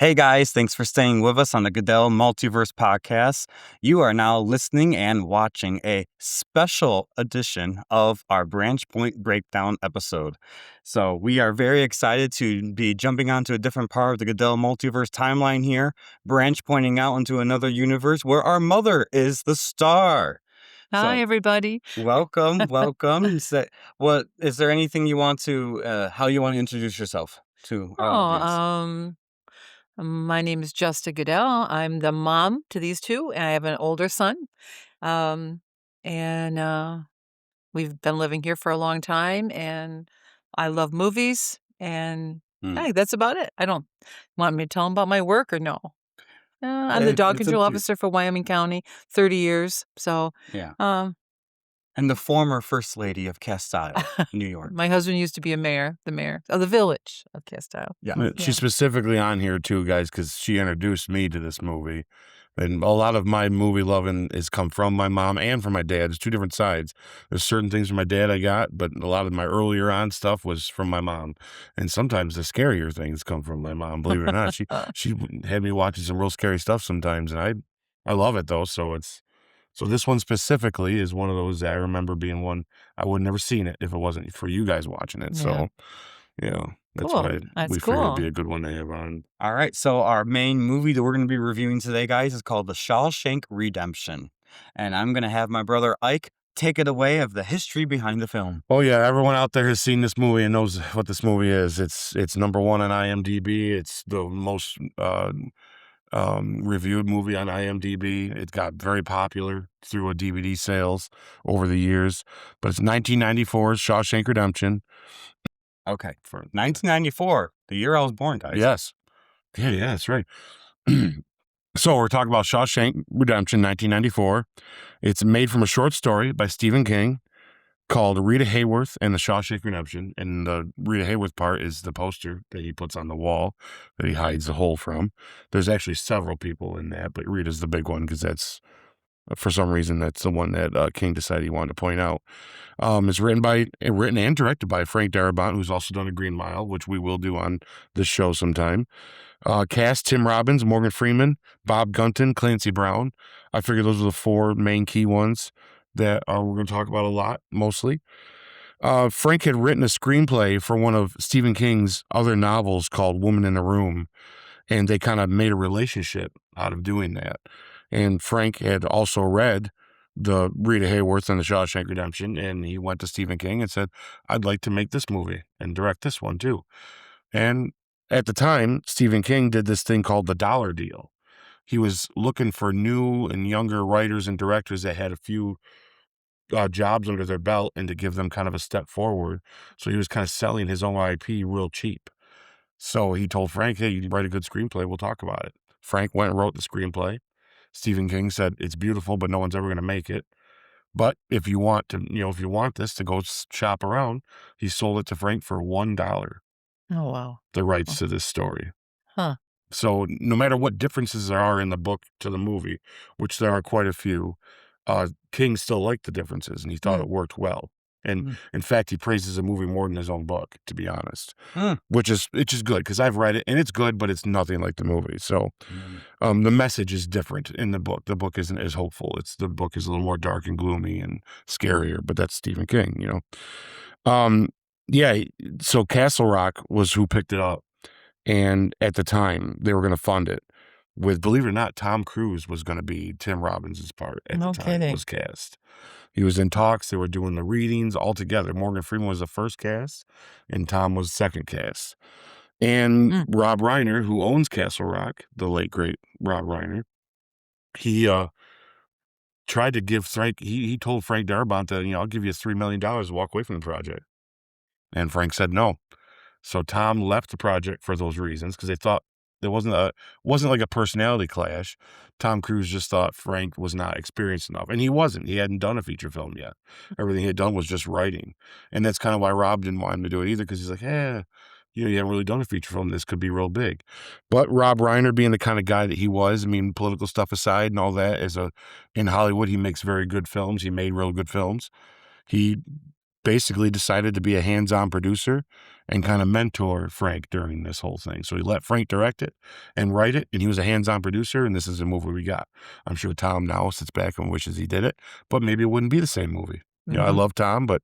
Hey guys, thanks for staying with us on the Goodell Multiverse Podcast. You are now listening and watching a special edition of our Branchpoint Breakdown episode. So we are very excited to be jumping onto a different part of the Goodell Multiverse timeline here, branch pointing out into another universe where our mother is the star. Hi, So everybody. welcome. What is there anything you want to how you want to introduce yourself to our audience? My name is Justa Goodell. I'm the mom to these two, and I have an older son. Um, and we've been living here for a long time, and I love movies, and hey, that's about it. I don't want me to tell them about my work or no. I'm the dog It's up control to you. officer for Wyoming County, 30 years. So, Yeah. um, And the former First Lady of Castile, New York. my husband used to be the mayor of the village of Castile. Yeah. She's specifically on here too, guys, because she introduced me to this movie. And a lot of my movie loving has come from my mom and from my dad. It's two different sides. There's certain things from my dad I got, but a lot of my earlier on stuff was from my mom. And sometimes the scarier things come from my mom, believe it or not. She had me watching some real scary stuff sometimes, and I love it though. So this one specifically is one of those that I remember being one I would never seen it if it wasn't for you guys watching it. Yeah. So yeah, that's Cool. why That's we figured it'd be cool. a good one to have on. All right. So our main movie that we're going to be reviewing today, guys, is called The Shawshank Redemption. And I'm going to have my brother Ike take it away of the history behind the film. Oh yeah, everyone out there has seen this movie and knows what this movie is. It's number one on IMDb. It's the most reviewed movie on IMDb. It got very popular through a DVD sales over the years. But it's 1994's Shawshank Redemption. Okay. For 1994, the year I was born, guys. Yes. Yeah, that's right. So we're talking about Shawshank Redemption, 1994. It's made from a short story by Stephen King called Rita Hayworth and the Shawshank Redemption. And the Rita Hayworth part is the poster that he puts on the wall that he hides the hole from. There's actually several people in that, but Rita's the big one because that's, for some reason, that's the one that King decided he wanted to point out. It's written and directed by Frank Darabont, who's also done A Green Mile, which we will do on this show sometime. Cast: Tim Robbins, Morgan Freeman, Bob Gunton, Clancy Brown. I figure those are the four main key ones that we're going to talk about a lot, mostly. Frank had written a screenplay for one of Stephen King's other novels called Woman in a Room, and they kind of made a relationship out of doing that. And Frank had also read the Rita Hayworth and the Shawshank Redemption, and he went to Stephen King and said, I'd like to make this movie and direct this one too. And at the time, Stephen King did this thing called the dollar deal. He was looking for new and younger writers and directors that had a few jobs under their belt and to give them kind of a step forward. So he was kind of selling his own IP real cheap. So he told Frank, hey, you write a good screenplay, we'll talk about it. Frank went and wrote the screenplay. Stephen King said, it's beautiful, but no one's ever going to make it. But if you want this to go shop around, he sold it to Frank for $1. Oh, wow. The rights to this story. Huh. So no matter what differences there are in the book to the movie, which there are quite a few, King still liked the differences and he thought it worked well. And in fact, he praises the movie more than his own book, to be honest, which is good because I've read it and it's good, but it's nothing like the movie. So the message is different in the book. The book isn't as hopeful. The book is a little more dark and gloomy and scarier, but that's Stephen King, you know? Yeah. So Castle Rock was who picked it up. And at the time they were going to fund it with, believe it or not, Tom Cruise was going to be Tim Robbins' part at the time. It was cast. He was in talks. They were doing the readings all together. Morgan Freeman was the first cast and Tom was second cast. And Rob Reiner, who owns Castle Rock, the late great Rob Reiner, he tried to give Frank, he told Frank Darabont that, I'll give you $3 million to walk away from the project. And Frank said no. So Tom left the project for those reasons because they thought there wasn't like a personality clash. Tom Cruise just thought Frank was not experienced enough, and he wasn't. He hadn't done a feature film yet. Everything he had done was just writing, and that's kind of why Rob didn't want him to do it either because he's like, you haven't really done a feature film. This could be real big. But Rob Reiner, being the kind of guy that he was, I mean, political stuff aside and all that, in Hollywood, he makes very good films. He made real good films. He basically decided to be a hands-on producer and kind of mentor Frank during this whole thing. So he let Frank direct it and write it, and he was a hands-on producer, and this is a movie we got. I'm sure Tom now sits back and wishes he did it, but maybe it wouldn't be the same movie. You know, I love Tom, but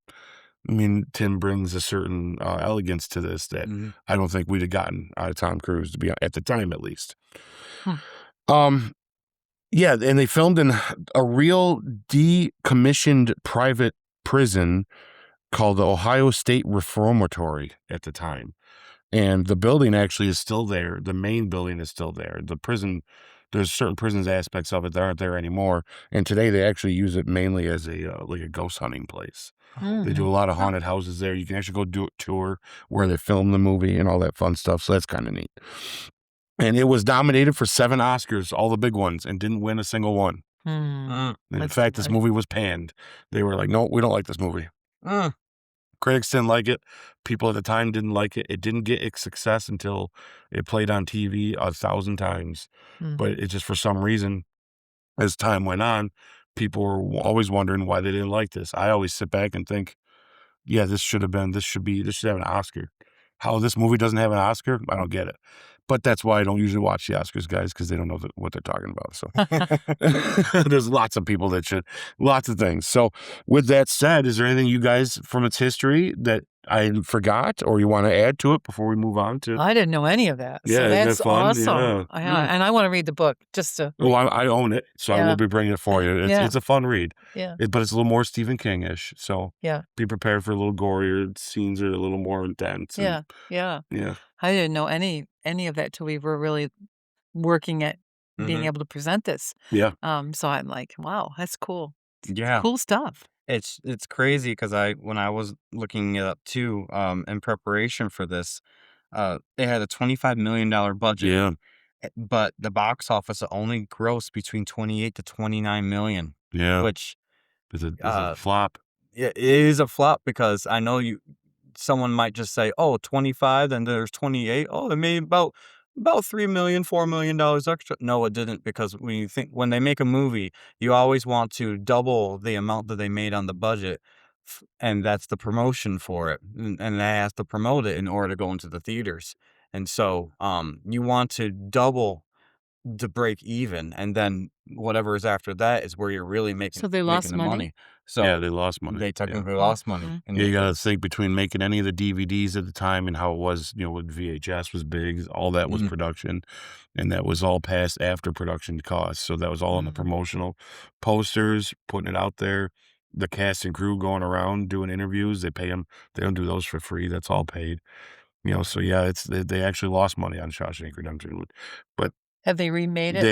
I mean, Tim brings a certain elegance to this that I don't think we'd have gotten out of Tom Cruise, to be at the time at least. Yeah, and they filmed in a real decommissioned private prison called the Ohio State Reformatory at the time. And the building actually is still there. The main building is still there. The prison, there's certain prisons aspects of it that aren't there anymore. And today they actually use it mainly as a like a ghost hunting place. They do a lot of haunted houses there. You can actually go do a tour where they film the movie and all that fun stuff. So that's kind of neat. And it was nominated for 7 Oscars, all the big ones, and didn't win a single one. And in fact, this movie was panned. They were like, no, we don't like this movie. Critics didn't like it. People at the time didn't like it. It didn't get its success until it played on TV 1,000 times. But it just, for some reason, as time went on, people were always wondering why they didn't like this. I always sit back and think, yeah, this should have an Oscar. How this movie doesn't have an Oscar, I don't get it. But that's why I don't usually watch the Oscars, guys, because they don't know what they're talking about. So there's lots of people that should, lots of things. So with that said, is there anything you guys from its history that I forgot or you want to add to it before we move on to? I didn't know any of that. Yeah, So isn't that's that fun? awesome. Yeah. And I want to read the book just to. Well, I own it, so I will be bringing it for you. It's a fun read. Yeah. But it's a little more Stephen King-ish. So Yeah. be prepared for a little gorier. Scenes are a little more intense. Yeah. I didn't know any of that till we were really working at being able to present this. Yeah. So I'm like, wow, that's cool. Yeah. Cool stuff. It's crazy because when I was looking it up too, in preparation for this, they had a $25 million budget. Yeah. But the box office only grossed between 28 to 29 million. Yeah. Which It's a flop. it is a flop because I know someone might just say, oh, 25, then there's 28. Oh, they made about $3 million, $4 million extra. No, it didn't, because when they make a movie, you always want to double the amount that they made on the budget. And that's the promotion for it. And they have to promote it in order to go into the theaters. And so you want to double to break even, and then whatever is after that is where you're really making. So they lost the money? So yeah, they lost money. They technically lost money. Yeah, you got to think between making any of the DVDs at the time and how it was, when VHS was big, all that was production, and that was all passed after production costs. So that was all on the promotional posters, putting it out there. The cast and crew going around doing interviews, they pay them. They don't do those for free. That's all paid. So yeah, they actually lost money on Shawshank Redemption, but have they remade it?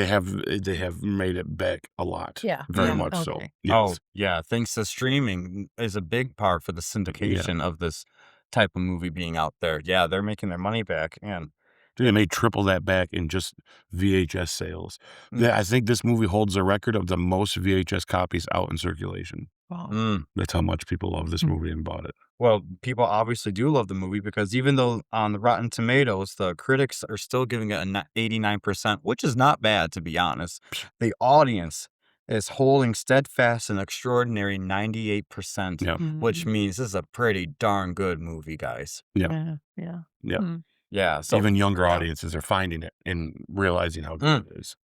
They have made it back a lot. Yeah. Very much so. Okay. Yes. Oh, yeah. Thanks to streaming is a big part for the syndication of this type of movie being out there. Yeah, they're making their money back. And they made triple that back in just VHS sales. I think this movie holds a record of the most VHS copies out in circulation. Wow. That's how much people love this movie and bought it. Well, people obviously do love the movie because even though on the Rotten Tomatoes, the critics are still giving it an 89%, which is not bad, to be honest. The audience is holding steadfast an extraordinary 98%, which means this is a pretty darn good movie, guys. Yeah. Yeah. So even younger audiences are finding it and realizing how good it is.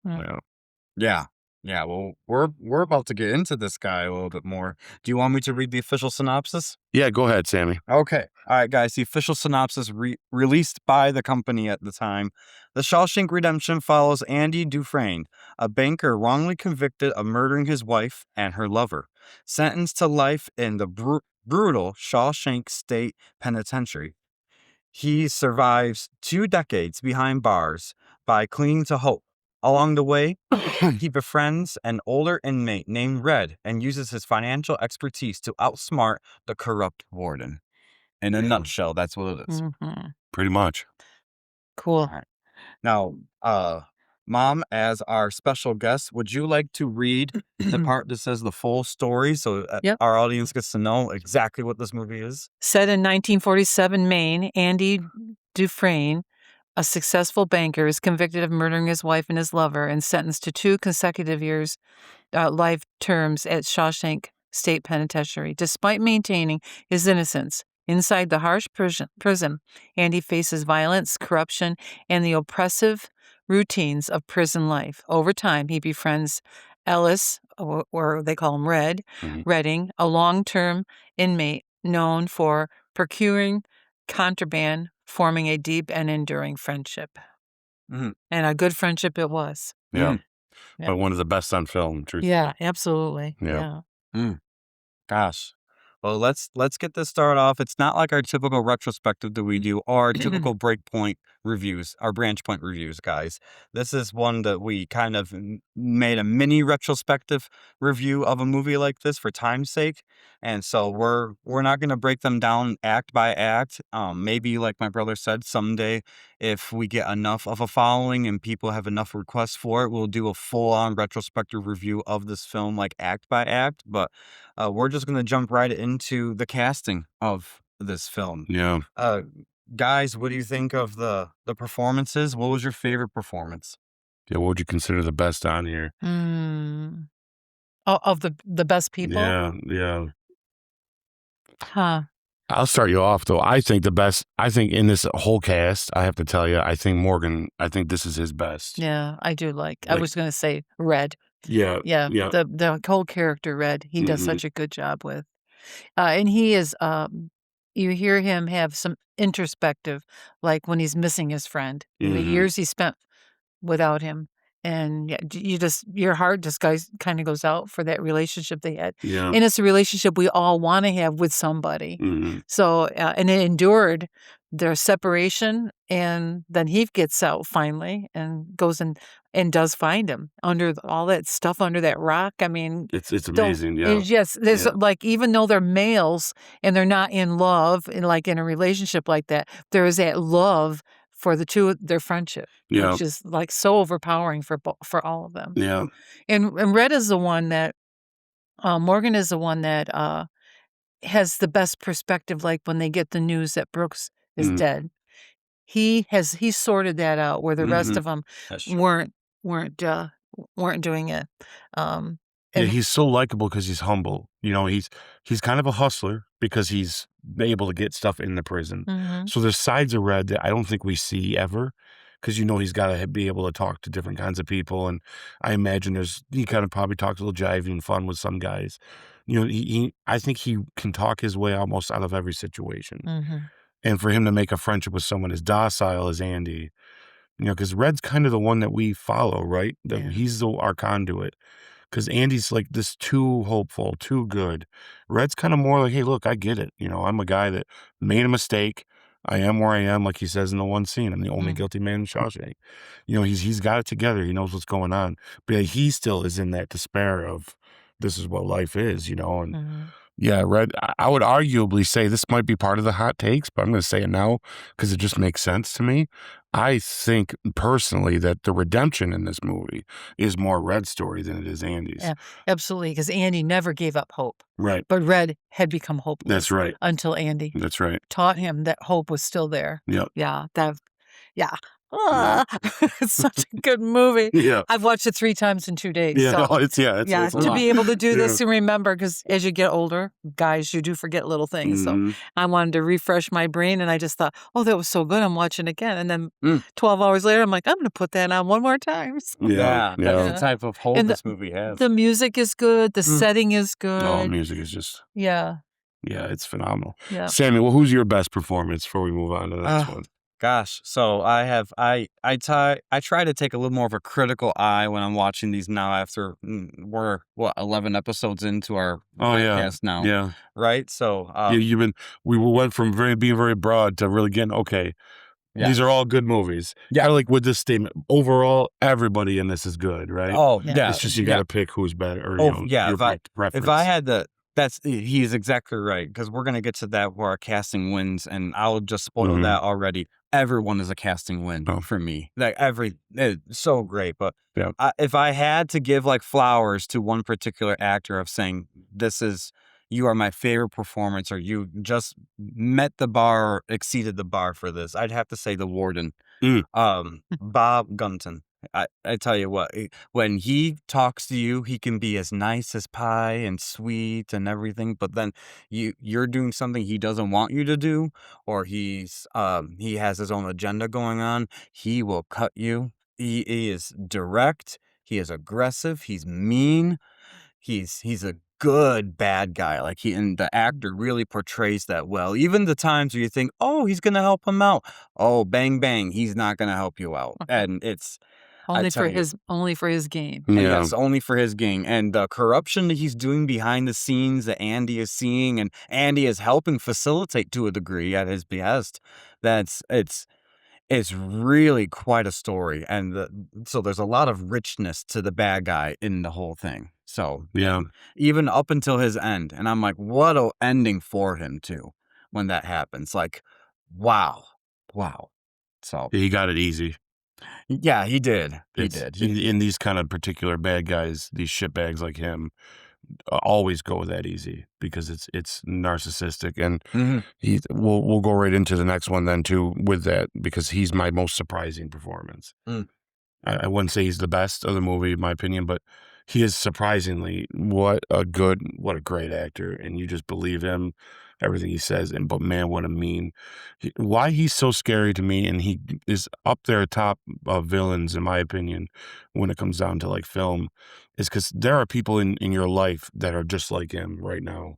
Yeah, well, we're about to get into this guy a little bit more. Do you want me to read the official synopsis? Yeah, go ahead, Sammy. Okay. All right, guys. The official synopsis released by the company at the time. The Shawshank Redemption follows Andy Dufresne, a banker wrongly convicted of murdering his wife and her lover, sentenced to life in the brutal Shawshank State Penitentiary. He survives 2 decades behind bars by clinging to hope. Along the way, he befriends an older inmate named Red and uses his financial expertise to outsmart the corrupt warden. In a nutshell, that's what it is. Pretty much. Cool. Right. Now, Mom, as our special guest, would you like to read the part that says the full story so our audience gets to know exactly what this movie is? Set in 1947 Maine, Andy Dufresne, a successful banker, is convicted of murdering his wife and his lover and sentenced to 2 consecutive years life terms at Shawshank State Penitentiary. Despite maintaining his innocence inside the harsh prison, Andy faces violence, corruption, and the oppressive routines of prison life. Over time, he befriends Ellis, or they call him Red, Redding, a long-term inmate known for procuring contraband, forming a deep and enduring friendship. And a good friendship it was. Yeah. Yeah. But one of the best on film, truthfully. Yeah, absolutely. Yeah. Gosh. Well, let's get this started off. It's not like our typical retrospective that we do, or our typical Breakpoint reviews, our Branchpoint reviews, guys. This is one that we kind of made a mini retrospective review of a movie like this for time's sake, and so we're not going to break them down act by act. Maybe, like my brother said, someday if we get enough of a following and people have enough requests for it, we'll do a full-on retrospective review of this film, like act by act. But we're just going to jump right into the casting of this film. Yeah. Guys, what do you think of the performances? What was your favorite performance? Yeah, what would you consider the best on here? Of the best people? Yeah. Huh. I'll start you off, though. I think in this whole cast, I have to tell you, I think Morgan, I think this is his best. Yeah, I do I was going to say Red. Yeah. The whole character Red, he does such a good job with. And he is, you hear him have some introspective, like when he's missing his friend, the years he spent without him. And your heart just kind of goes out for that relationship they had. Yeah. And it's a relationship we all want to have with somebody. So, and it endured their separation, and then he gets out finally and goes and does find him under all that stuff under that rock. I mean, it's amazing. Yeah. Yes, there's like, even though they're males and they're not in love, and like in a relationship like that, there is that love for the two, their friendship, which is like so overpowering for all of them. Yeah. And Red is the one that Morgan is the one that has the best perspective. Like when they get the news that Brooks is dead, he sorted that out where the rest of them weren't doing it. Yeah, he's so likable because he's humble. You know, he's kind of a hustler because he's able to get stuff in the prison. So there's sides of Red that I don't think we see ever, because he's got to be able to talk to different kinds of people, and I imagine he kind of probably talks a little jivey and fun with some guys. I think he can talk his way almost out of every situation, and for him to make a friendship with someone as docile as Andy, because Red's kind of the one that we follow, right? He's our conduit. Because Andy's like this too hopeful, too good. Red's kind of more like, hey, look, I get it. I'm a guy that made a mistake. I am where I am, like he says in the one scene. I'm the only guilty man in Shawshank. He's got it together. He knows what's going on. But he still is in that despair of this is what life is, and yeah, Red, I would arguably say this might be part of the hot takes, but I'm going to say it now because it just makes sense to me. I think personally that the redemption in this movie is more Red's story than it is Andy's. Yeah, absolutely, because Andy never gave up hope. Right. But Red had become hopeless. That's right. Until Andy. That's right. Taught him that hope was still there. Yep. Yeah. It's such a good movie. Yeah. I've watched it 3 times in 2 days. Yeah, so, it's to be able to do this and remember, because as you get older, guys, you do forget little things. So I wanted to refresh my brain, and I just thought, oh, that was so good, I'm watching again. And then 12 hours later, I'm like, I'm going to put that on one more time. So, That's the type of hope this movie has. The music is good. The setting is good. Oh, music is just... Yeah, it's phenomenal. Yeah. Samuel, who's your best performance before we move on to the next one? Gosh, so I try to take a little more of a critical eye when I'm watching these now. After we're 11 episodes into our podcast now. Yeah. Right. So we went from being very broad to really getting okay. Yeah. These are all good movies. Yeah, like with this statement, overall, everybody in this is good, right? Oh yeah. It's just you got to pick who's better. Or, if I had to. He's exactly right, because we're going to get to that where our casting wins, and I'll just spoil that already. Everyone is a casting win for me. Like it's so great. But if I had to give like flowers to one particular actor of saying, you are my favorite performance, or you just met the bar or exceeded the bar for this, I'd have to say the warden, Bob Gunton. I tell you what, when he talks to you, he can be as nice as pie and sweet and everything, but then you're doing something he doesn't want you to do, or he has his own agenda going on, he will cut you. He is direct, he is aggressive, he's mean, he's a good bad guy. Like and the actor really portrays that well. Even the times where you think, oh, he's gonna help him out. Oh, bang bang, he's not gonna help you out. And it's I tell you, only for his gain. and Yeah. yes, only for his gain. And the corruption that he's doing behind the scenes that Andy is seeing, and Andy is helping facilitate to a degree at his behest. It's really quite a story, and so there's a lot of richness to the bad guy in the whole thing. So Yeah. even up until his end, and I'm like, what a ending for him too when that happens. Like, wow. So He got it easy. yeah, he did. He It's did. in these kind of particular bad guys, these shitbags like him, always go that easy because it's narcissistic, and Mhm. we'll go right into the next one then too with that, because he's my most surprising performance. Mm. I wouldn't say he's the best of the movie in my opinion, but he is surprisingly what a great actor, and you just believe him, everything he says. But man, what a why he's so scary to me, and he is up there top of villains in my opinion when it comes down to like film, is because there are people in your life that are just like him right now,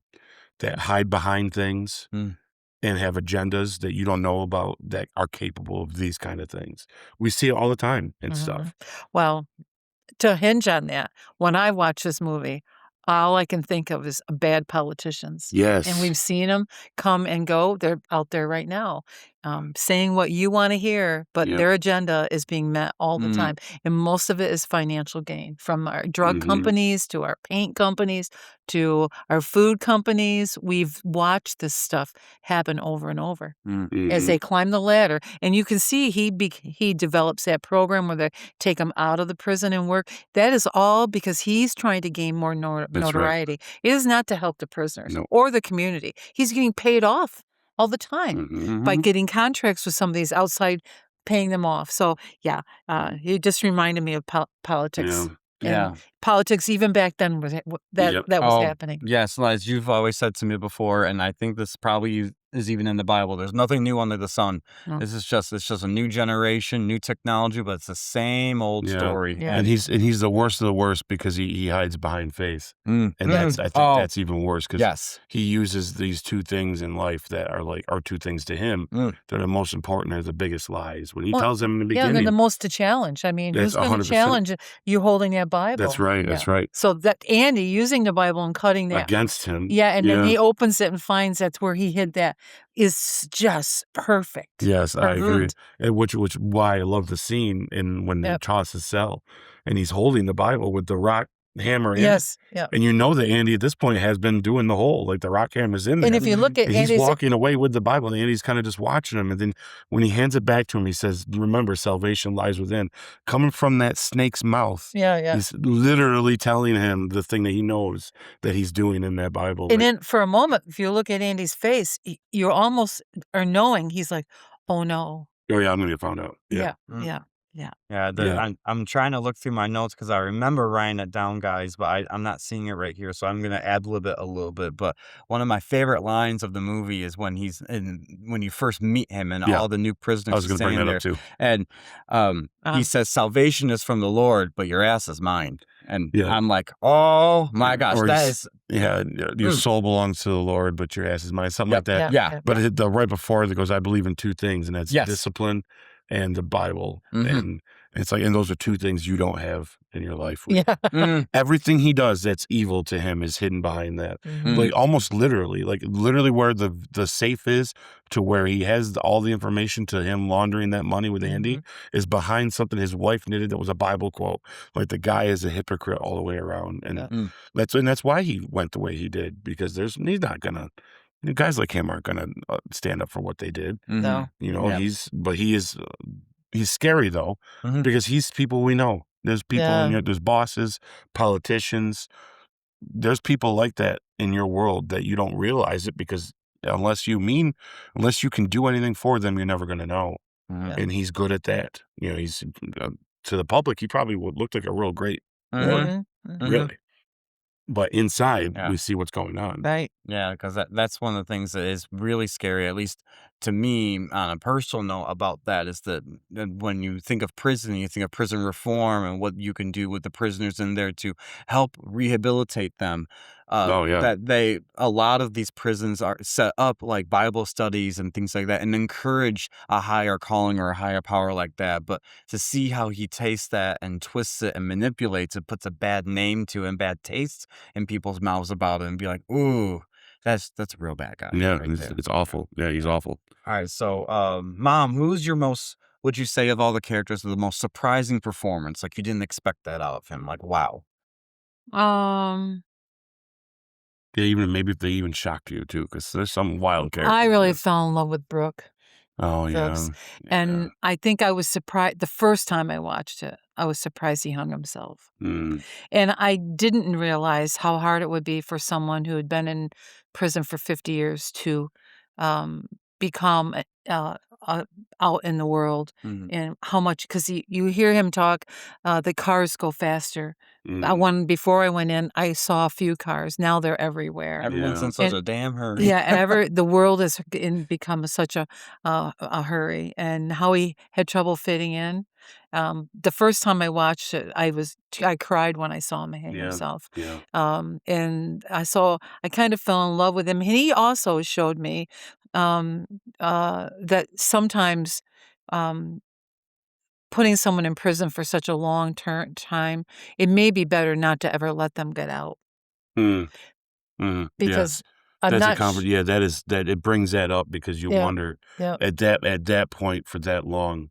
that hide behind things Mm. and have agendas that you don't know about, that are capable of these kind of things. We see it all the time and stuff. Well, to hinge on that, when I watch this movie, all I can think of is bad politicians. And Yes. we've seen them come and go. They're out there right now, saying what you want to hear, but Yep. their agenda is being met all the Mm. time. And most of it is financial gain, from our drug companies to our paint companies to our food companies. We've watched this stuff happen over and over as they climb the ladder. And you can see he develops that program where they take him out of the prison and work. That is all because he's trying to gain more notoriety. It is not to help the prisoners No. or the community. He's getting paid off all the time by getting contracts with some of these outside, paying them off. So yeah, he just reminded me of politics. Yeah. Politics even back then was that was happening. Yes, as you've always said to me before, and I think this probably is even in the Bible. There's nothing new under the sun. No. It's just a new generation, new technology, but it's the same old story. Yeah. And he's the worst of the worst because he hides behind faith. Mm. And I think that's even worse, because Yes. he uses these two things in life that are two things to him that are the most important, are the biggest lies. When he tells them in the beginning. Yeah, and they're the most to challenge. I mean, who's That's going to 100%. challenge you holding that Bible? That's right. That's right. So that Andy using the Bible and cutting that Against him. Yeah, and then he opens it and finds that's where he hid that, is just perfect. Yes, I agree. Perfect. And which why I love the scene when they toss his cell and he's holding the Bible with the rock hammer in it. Yes, yeah. And you know that Andy at this point has been doing the whole, like the rock hammer's in there. And if you look at And he's Andy's walking away with the Bible, and Andy's kind of just watching him. And then when he hands it back to him, he says, remember, salvation lies within. Coming from that snake's mouth. Yeah. He's literally telling him the thing that he knows that he's doing in that Bible. And then for a moment, if you look at Andy's face, you almost are knowing he's like, oh no. Oh yeah, I'm gonna get found out. Yeah. Yeah, I'm trying to look through my notes because I remember writing it down, guys, but I'm not seeing it right here, so I'm going to ad-lib it a little bit. But one of my favorite lines of the movie is when when you first meet him and all the new prisoners I was going to bring that up too. And he says, salvation is from the Lord, but your ass is mine. And I'm like, oh my gosh, that is... Yeah, your soul belongs to the Lord, but your ass is mine. Something like that. Yeah. But right before it goes, I believe in two things, and that's discipline and the Bible. And it's like, and those are two things you don't have in your life. Yeah. Everything he does that's evil to him is hidden behind that. Like almost literally, where the safe is to where he has all the information to him laundering that money with Andy is behind something his wife knitted that was a Bible quote. Like the guy is a hypocrite all the way around. And that's why he went the way he did, because he's not gonna, guys like him aren't gonna stand up for what they did. No. You know, he's scary though, because he's people we know. There's people there's bosses, politicians. There's people like that in your world that you don't realize it, because unless you can do anything for them, you're never going to know. And he's good at that. You know, he's to the public, he probably would look like a real great villain, Mm-hmm. really. But inside, Yeah. we see what's going on. Right. Yeah, because that's one of the things that is really scary, at least to me, on a personal note about that, is that when you think of prison, you think of prison reform and what you can do with the prisoners in there to help rehabilitate them. Oh, yeah. That a lot of these prisons are set up like Bible studies and things like that and encourage a higher calling or a higher power like that. But to see how he tastes that and twists it and manipulates it, puts a bad name to it and bad taste in people's mouths about it and be like, ooh, that's a real bad guy. Yeah, right there. it's awful. Yeah, he's awful. All right, so Mom, who's your most, would you say, of all the characters, the most surprising performance? Like you didn't expect that out of him. Like, wow. Um, Yeah, even maybe if they even shocked you too, because there's some wild characters. I really there. fell in love with Brooke. Oh yeah, Brooks. And I think I was surprised the first time I watched it. I was surprised he hung himself. Mm, And I didn't realize how hard it would be for someone who had been in prison for 50 years to become out in the world, Mhm. and how much, because you hear him talk, the cars go faster. mm, Before I went in, I saw a few cars. Now they're everywhere. Everyone's Yeah. in such And- a damn hurry. Yeah, the world has become such a hurry, and how he had trouble fitting in. The first time I watched it, I cried when I saw him hang Yeah. himself. Yeah. And I kind of fell in love with him. And he also showed me that sometimes putting someone in prison for such a long time, it may be better not to ever let them get out, Mm, yes. because I'm That's a not. comfort. Yeah, that it brings that up because you Yeah. wonder Yeah. at that point for that long.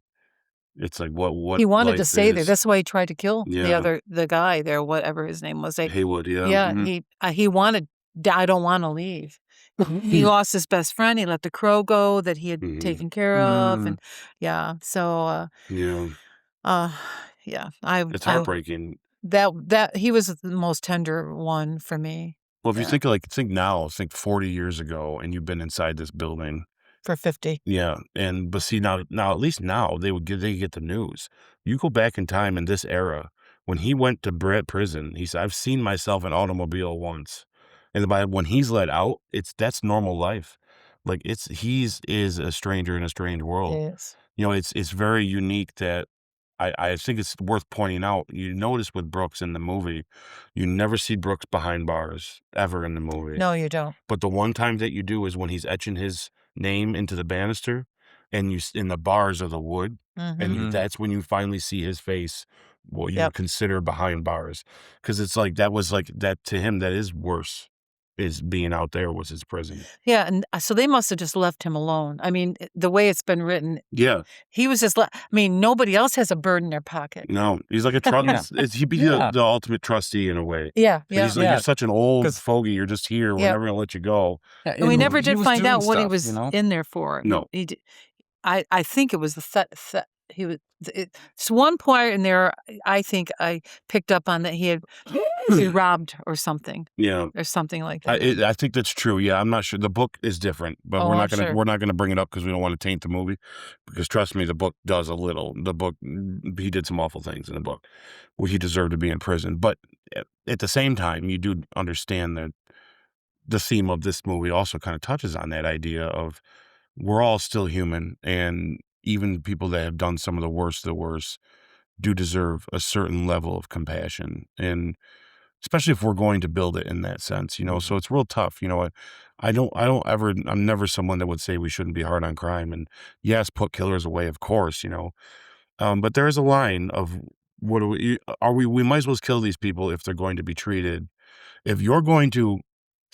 It's like what He wanted to life stay there. is. That's why he tried to kill Yeah. the guy there, whatever his name was. Haywood. Yeah. Yeah, Mhm. he wanted. I don't want to leave. He lost his best friend. He let the crow go that he had Mhm. taken care of, and yeah. So, Yeah. yeah, It's heartbreaking. that he was the most tender one for me. Well, if you Yeah. think 40 years ago, and you've been inside this building. For 50. Yeah, but see now at least now they get the news. You go back in time in this era when he went to prison. He said, "I've seen myself in automobile once," and when he's let out, that's normal life. Like he's is a stranger in a strange world. Yes. It's very unique that I think it's worth pointing out. You notice with Brooks in the movie, you never see Brooks behind bars ever in the movie. No, you don't. But the one time that you do is when he's etching his name into the banister, and in the bars of the wood, and Mhm. that's when you finally see his face. What you Yep. would consider behind bars, because it's like that was like that to him. That is worse. Is being out there was his prison. Yeah, and so they must have just left him alone. I mean, the way it's been written, Yeah, he was just. I mean, nobody else has a bird in their pocket. no, he's like a trust. He'd be Yeah. the ultimate trustee in a way. Yeah, But yeah. he's like, Yeah. you're such an old 'Cause- fogey. You're just here. We're Yeah. never gonna let you go. Yeah, And we never he did was find doing out what he stuff, was you know? in there for. No. I think it was the set. He was. It's one point in there. I think I picked up on that he robbed or something Yeah. like that. I think that's true. Yeah, I'm not sure. The book is different, but Oh, we're I'm not gonna sure. we're not gonna bring it up because we don't want to taint the movie. Because trust me, the book does a little. The book, he did some awful things in the book, where he deserved to be in prison. But at the same time, you do understand that the theme of this movie also kind of touches on that idea of we're all still human, and even people that have done some of the worst do deserve a certain level of compassion, and especially if we're going to build it in that sense, so it's real tough. I'm never someone that would say we shouldn't be hard on crime, and yes, put killers away, of course, but there is a line of we might as well kill these people if they're going to be treated. If you're going to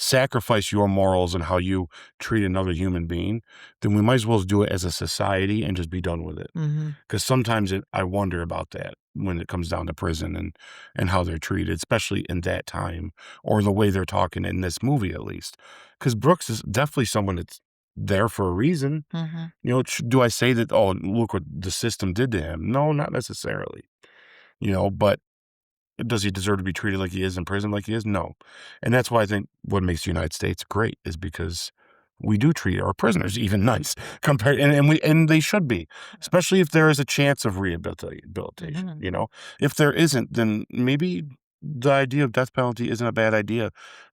sacrifice your morals and how you treat another human being, then we might as well do it as a society and just be done with it. Mm-hmm. Because sometimes I wonder about that when it comes down to prison and how they're treated, especially in that time, or the way they're talking in this movie, at least. Because Brooks is definitely someone that's there for a reason. Mm-hmm. Do I say that, oh, look what the system did to him? No, not necessarily. But does he deserve to be treated like he is in prison like he is? No. And that's why I think what makes the United States great is because we do treat our prisoners even nice compared, and they should be, especially if there is a chance of rehabilitation. If there isn't, then maybe the idea of death penalty isn't a bad idea,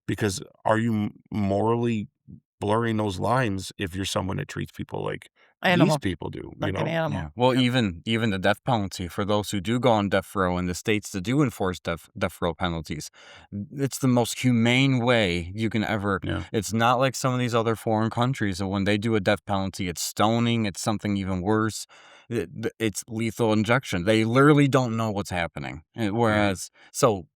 because are you morally blurring those lines if you're someone that treats people like these people do? Like an animal. Yeah. Well, even the death penalty for those who do go on death row in the states that do enforce death row penalties, it's the most humane way you can ever. Yeah. It's not like some of these other foreign countries that when they do a death penalty, it's stoning. It's something even worse. It's lethal injection. They literally don't know what's happening. Whereas, so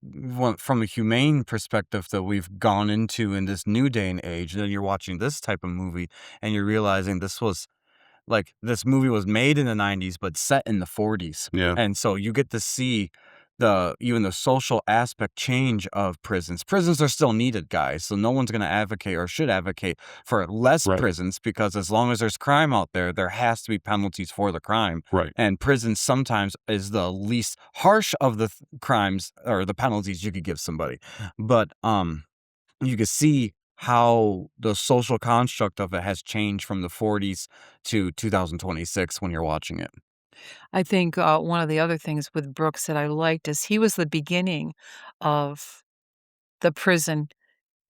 from a humane perspective that we've gone into in this new day and age, then you're watching this type of movie and you're realizing this movie was made in the 90s, but set in the 40s. Yeah. And so you get to see even the social aspect change of prisons. Prisons are still needed, guys. So no one's going to advocate or should advocate for less prisons, because as long as there's crime out there, there has to be penalties for the crime. Right. And prison sometimes is the least harsh of the crimes or the penalties you could give somebody. But you can see how the social construct of it has changed from the 40s to 2026 when you're watching it. I think one of the other things with Brooks that I liked is he was the beginning of the prison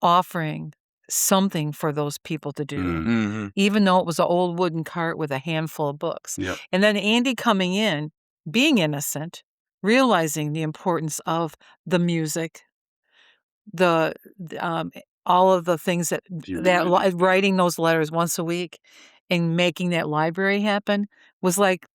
offering something for those people to do, Mm-hmm. even though it was an old wooden cart with a handful of books. Yep. And then Andy coming in, being innocent, realizing the importance of the music, all of the things that writing those letters once a week and making that library happen was like,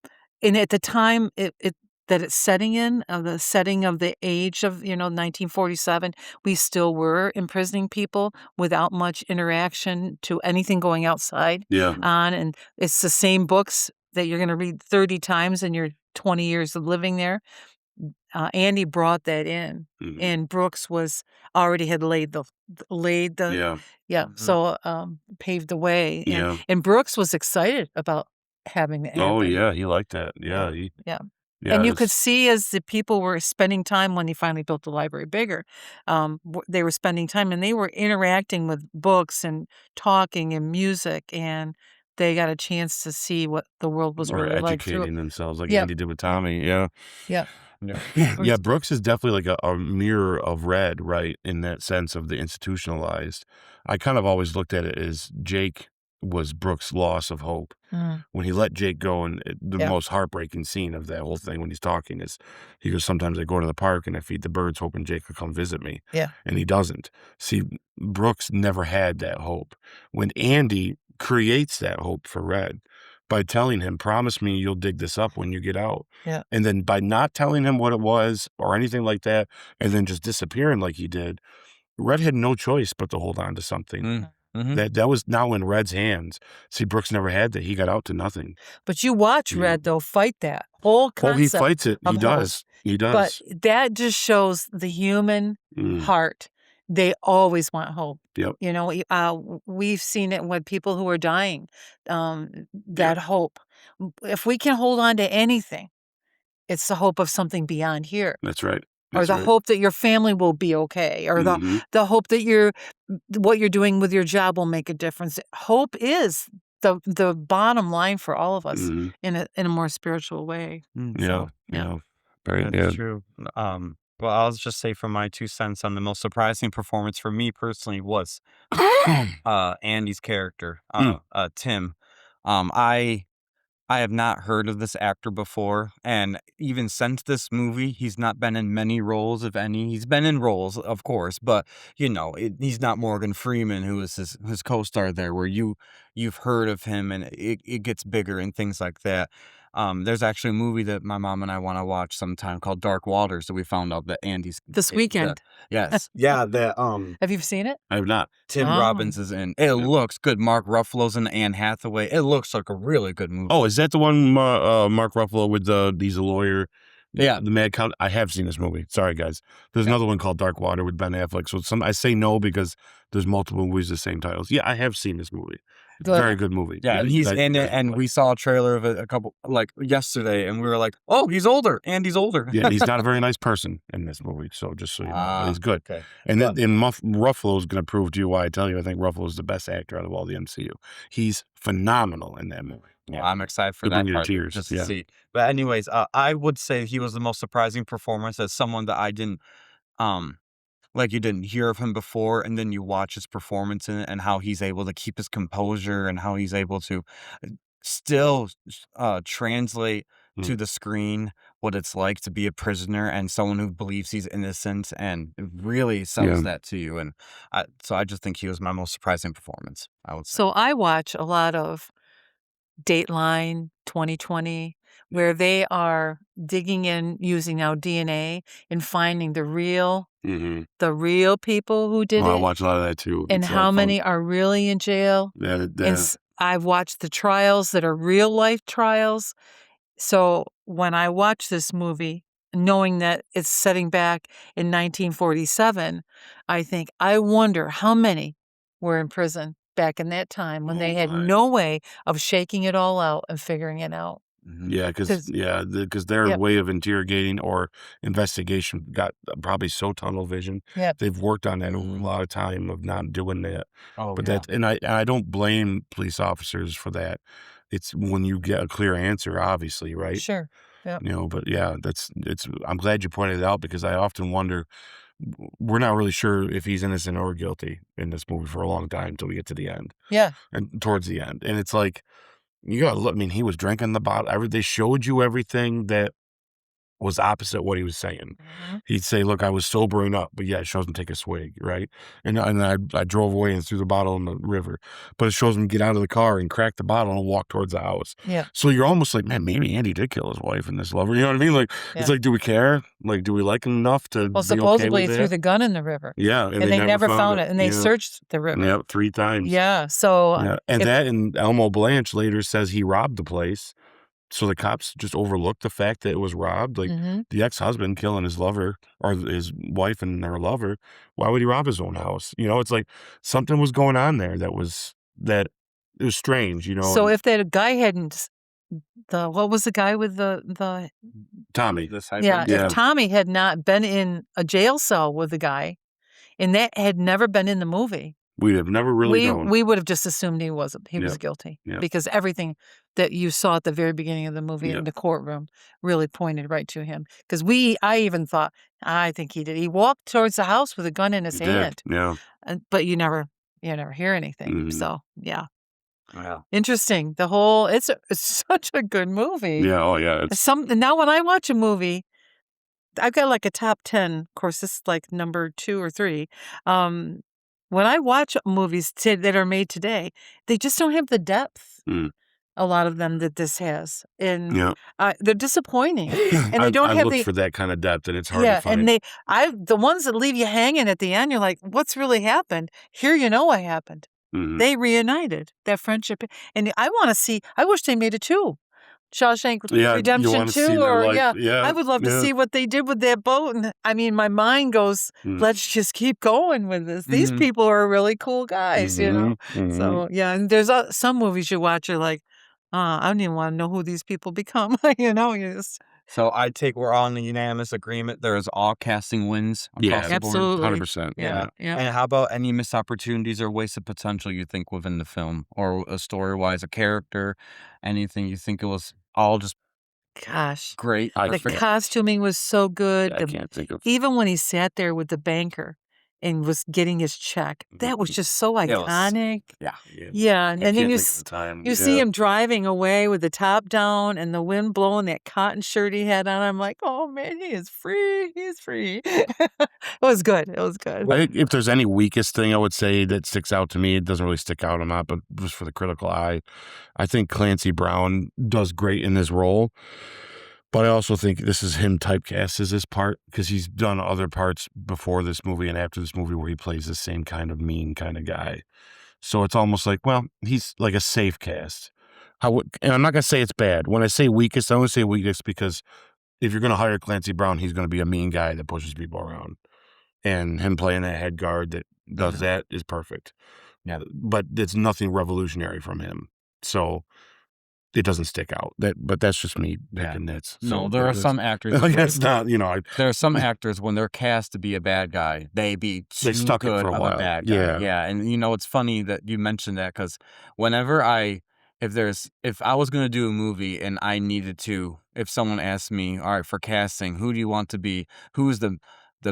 and at the time it's setting in the setting of the age of 1947, we still were imprisoning people without much interaction to anything going outside on, and it's the same books that you're going to read 30 times in your 20 years of living there. Andy brought that in, and Brooks already had laid the so paved the way, and Brooks was excited about having that happen. Oh yeah, he liked that. Yeah. And you could see as the people were spending time when he finally built the library bigger, they were spending time and they were interacting with books and talking and music, and they got a chance to see what the world was really like. Educating themselves like Andy did with Tommy. Yeah. Yeah. Brooks is definitely like a mirror of Red, right? In that sense of the institutionalized. I kind of always looked at it as Jake was Brooks' loss of hope. When he let Jake go, and the most heartbreaking scene of that whole thing when he's talking is he goes, sometimes I go to the park and I feed the birds hoping Jake will come visit me. Yeah. And he doesn't. See, Brooks never had that hope. When Andy creates that hope for Red by telling him, promise me you'll dig this up when you get out. Yeah. And then by not telling him what it was or anything like that, and then just disappearing like he did, Red had no choice but to hold on to something. That was now in Red's hands. See, Brooks never had that. He got out to nothing. But you watch Red, though, fight that whole concept. Oh, he fights it. He does. He does. But that just shows the human heart. They always want hope. Yep. We've seen it with people who are dying, that hope. If we can hold on to anything, it's the hope of something beyond here. That's right. Or the hope that your family will be okay, or the hope that what you're doing with your job will make a difference. Hope is the bottom line for all of us in a more spiritual way. Yeah. Very That's true. Well, I'll just say from my 2 cents on the most surprising performance for me personally was Andy's character, Tim. I have not heard of this actor before, and even since this movie, he's not been in many roles, if any. He's been in roles, of course, but he's not Morgan Freeman, who is his co-star there, where you've heard of him, and it gets bigger and things like that. There's actually a movie that my mom and I want to watch sometime called Dark Waters that we found out that Andy's this weekend. Yes, yeah. That have you seen it? I have not. Tim Robbins is in. It looks good. Mark Ruffalo's in. Anne Hathaway. It looks like a really good movie. Oh, is that the one Mark Ruffalo with he's a lawyer? Yeah, the Mad Count. I have seen this movie. Sorry, guys. There's another one called Dark Water with Ben Affleck. So I say no because there's multiple movies the same titles. Yeah, I have seen this movie. Very good movie. Yeah, and he's in it, and we saw a trailer of it a couple yesterday, and we were like, "Oh, he's older, and he's older." Yeah, and he's not a very nice person in this movie. So just so you know, he's good. Okay. And then Ruffalo's going to prove to you why I tell you I think Ruffalo's the best actor out of all the MCU. He's phenomenal in that movie. Yeah, I'm excited for It'll that bring you to part tears, just yeah. to see. But anyways, I would say he was the most surprising performance as someone that I didn't, like you didn't hear of him before, and then you watch his performance in it and how he's able to keep his composure and how he's able to still translate to the screen what it's like to be a prisoner and someone who believes he's innocent, and it really sells that to you. And so I just think he was my most surprising performance, I would say. So I watch a lot of Dateline 2020, where they are digging in using now DNA and finding the real people who did I it, watch a lot of that too. and It's how fun. many are really in jail. I've watched the trials that are real life trials. So when I watch this movie, knowing that it's setting back in 1947, I think, I wonder how many were in prison back in that time when they had no way of shaking it all out and figuring it out. Yeah, because their way of interrogating or investigation got probably so tunnel vision. Yeah. They've worked on that over a lot of time of not doing that. Oh, But yeah. that, and I don't blame police officers for that. It's when you get a clear answer, obviously, right? Sure. Yeah. You know, but yeah, I'm glad you pointed it out because I often wonder, we're not really sure if he's innocent or guilty in this movie for a long time until we get to the end. Yeah. And towards the end. And it's like, you gotta look, I mean, he was drinking the bottle. They showed you everything that was opposite what he was saying. He'd say, look, I was sobering up, but yeah, it shows him take a swig, right? And I drove away and threw the bottle in the river. But it shows him get out of the car and crack the bottle and walk towards the house. Yeah. So you're almost like, man, maybe Andy did kill his wife and this lover. You know what I mean? Like, it's like, do we care? Like, do we like him enough to Well, be supposedly okay he with threw that? the gun in the river. Yeah. And they never found it. And they searched the river. Yep, 3 times. Yeah. So. Yeah. And Elmo Blanche later says he robbed the place. So the cops just overlooked the fact that it was robbed. Like the ex-husband killing his lover or his wife and her lover. Why would he rob his own house? You know, it's like something was going on there that was strange, you know. So if that guy hadn't, what was the guy with the Tommy. If Tommy had not been in a jail cell with the guy, and that had never been in the movie, we'd have never really known. We would have just assumed he was guilty because everything that you saw at the very beginning of the movie in the courtroom really pointed right to him. Because I even thought, I think he did. He walked towards the house with a gun in his hand. Yeah. But you never hear anything. So yeah. Wow. Interesting. It's such a good movie. Yeah. Oh yeah. Now when I watch a movie, I've got like a top 10. Of course, this is like number 2 or 3. When I watch movies that are made today, they just don't have the depth. A lot of them that this has, and they're disappointing, and they don't have for that kind of depth, and it's hard to find. And the ones that leave you hanging at the end, you're like, what's really happened? Here, what happened. They reunited that friendship, and I wish they made it 2. Shawshank Redemption 2, or I would love to see what they did with that boat. And I mean, my mind goes, let's just keep going with this. These people are really cool guys, you know? So and there's some movies you watch, you're like, I don't even want to know who these people become. So I take we're all in a unanimous agreement. There is all casting wins across the board. Absolutely. 100%. Yeah. And how about any missed opportunities or wasted potential you think within the film, or a story-wise, a character, anything you think it was all just great? The costuming was so good. I can't think of. Even when he sat there with the banker and was getting his check, that was just so iconic. And then you see him driving away with the top down and the wind blowing that cotton shirt he had on. I'm like, oh man, he is free. He's free. It was good. If there's any weakest thing I would say that sticks out to me, it doesn't really stick out or not, but just for the critical eye, I think Clancy Brown does great in this role. But I also think this is him typecast as this part because he's done other parts before this movie and after this movie where he plays the same kind of mean kind of guy. So it's almost like, well, he's like a safe cast. And I'm not going to say it's bad. When I say weakest, I only say weakest because if you're going to hire Clancy Brown, he's going to be a mean guy that pushes people around. And him playing that head guard that does that is perfect. but it's nothing revolutionary from him. So it doesn't stick out. But that's just me picking nits. So No, there are some actors. That's not, there are some actors when they're cast to be a bad guy, they stuck it for a while. A bad guy. Yeah, and it's funny that you mentioned that because whenever if I was gonna do a movie and I needed to, if someone asked me, all right, for casting, who do you want to be? Who's the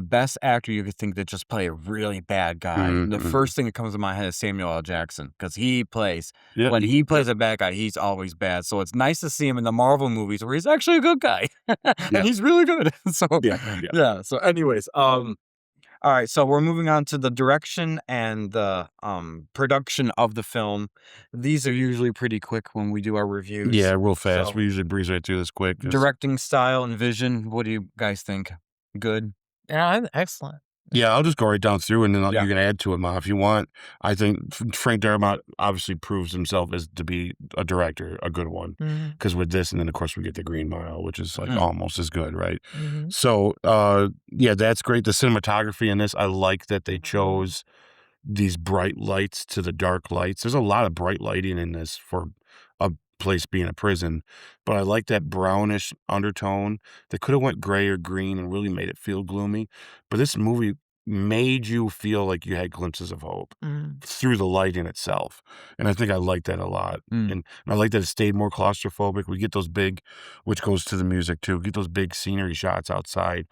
best actor you could think that just play a really bad guy? The first thing that comes to my head is Samuel L. Jackson because he plays when he plays a bad guy, he's always bad. So it's nice to see him in the Marvel movies where he's actually a good guy and he's really good. So So, anyways, all right, so we're moving on to the direction and the production of the film. These are usually pretty quick when we do our reviews. Yeah, real fast. So, we usually breeze right through this quick. directing style and vision, what do you guys think? Good? Yeah, excellent. Yeah, I'll just go right down through, and then you can add to it, Ma, if you want. I think Frank Darabont obviously proves himself as to be a director, a good one. Because with this, and then of course we get the Green Mile, which is like almost as good, right? So, that's great. The cinematography in this, I like that they chose these bright lights to the dark lights. There's a lot of bright lighting in this for a place being a prison, but I like that brownish undertone. They could have went gray or green and really made it feel gloomy, but this movie made you feel like you had glimpses of hope through the lighting itself, and I think I like that a lot. And I like that it stayed more claustrophobic. We get those big, which goes to the music too, get those big scenery shots outside.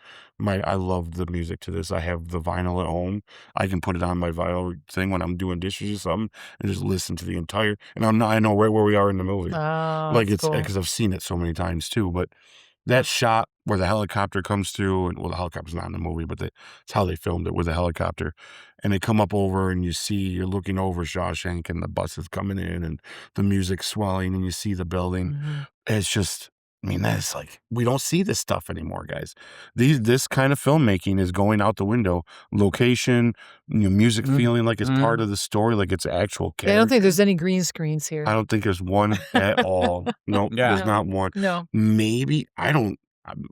I love the music to this. I have the vinyl at home. I can put it on my vinyl thing when I'm doing dishes or something and just listen to the entire, and I know right where we are in the movie. Like it's because I've seen it so many times too. But that shot where the helicopter comes through, and the helicopter's not in the movie, but it's how they filmed it with the helicopter, and they come up over, and you're looking over Shawshank, and the bus is coming in, and the music swelling, and you see the building. It's just, that's like, we don't see this stuff anymore, guys. This kind of filmmaking is going out the window. Location, music feeling like it's part of the story, like it's actual character. I don't think there's any green screens here. I don't think there's one at all. No, there's not one. No. Maybe,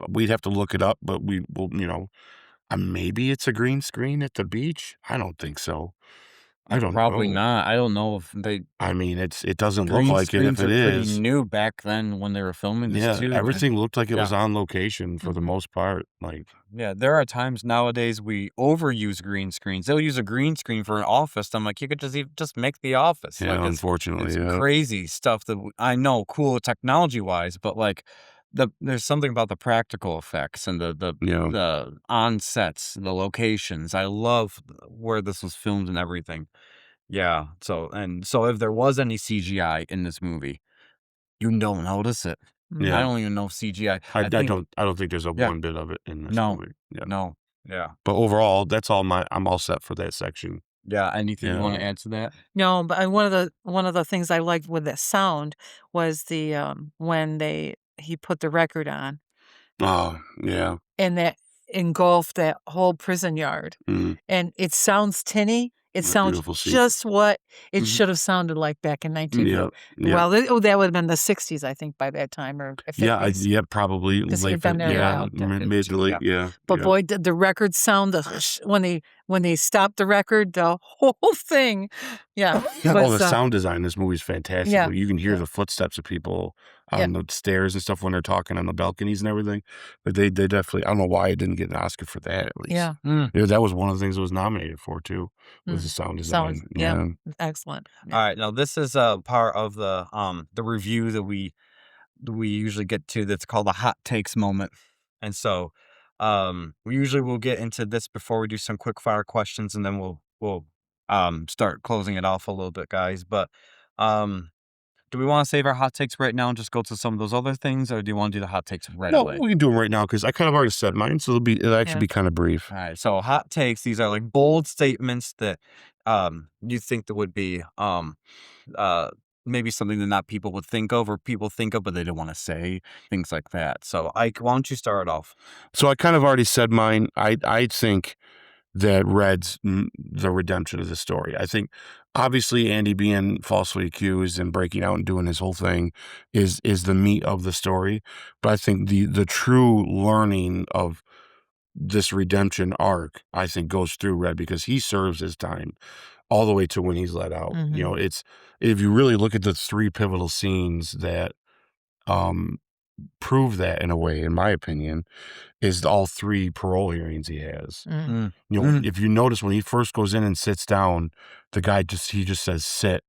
we'd have to look it up, but we will, maybe it's a green screen at the beach. I don't think so. I don't Probably know. not. I don't know if they. It doesn't look like it if it is. Pretty new back then when they were filming this too. Everything looked like it was on location for the most part. There are times nowadays we overuse green screens. They'll use a green screen for an office. I'm like, you could just make the office. Yeah, unfortunately, it's crazy stuff that I know, cool technology wise, but there's something about the practical effects and the on-sets, the locations. I love where this was filmed and everything. Yeah. So if there was any CGI in this movie, you don't notice it. Yeah. I don't even know if CGI. I don't think there's one bit of it in this movie. Yeah. No. Yeah. But overall, that's all I'm all set for that section. Yeah. Anything you want to add to that? No, but one of the things I liked with the sound was the when he put the record on. Oh, yeah. And that engulfed that whole prison yard. And it sounds tinny. It sounds just what it should have sounded like back in 1950. Well, that would have been the 60s, I think, by that time, or 50s. Probably late. Mid to late. But boy, did the record sound when they stopped the record, the whole thing. Yeah. The sound design in this movie is fantastic. Yeah. You can hear the footsteps of people on the stairs and stuff when they're talking on the balconies and everything. But they definitely, I don't know why it didn't get an Oscar for that, at least. Yeah. That was one of the things it was nominated for, too, was the sound design. Excellent. All right. Now, this is a part of the review that we usually get to that's called the hot takes moment. And so we usually will get into this before we do some quick fire questions, and then we'll start closing it off a little bit, guys. But do we want to save our hot takes right now and just go to some of those other things, or do you want to do the hot takes right away? No, we can do them right now because I kind of already said mine, so it'll actually be kind of brief. All right, so hot takes, these are like bold statements that you think that would be maybe something that not people would think of, or people think of but they don't want to say, things like that. So Ike, why don't you start off? So I kind of already said mine. I think that Red's the redemption of the story. I think obviously Andy being falsely accused and breaking out and doing his whole thing is the meat of the story. But I think the true learning of this redemption arc, I think, goes through Red because he serves his time. all the way to when he's let out. You know, it's, if you really look at the three pivotal scenes that prove that in a way, in my opinion, is all three parole hearings he has. You know, if you notice when he first goes in and sits down, the guy he just says sit,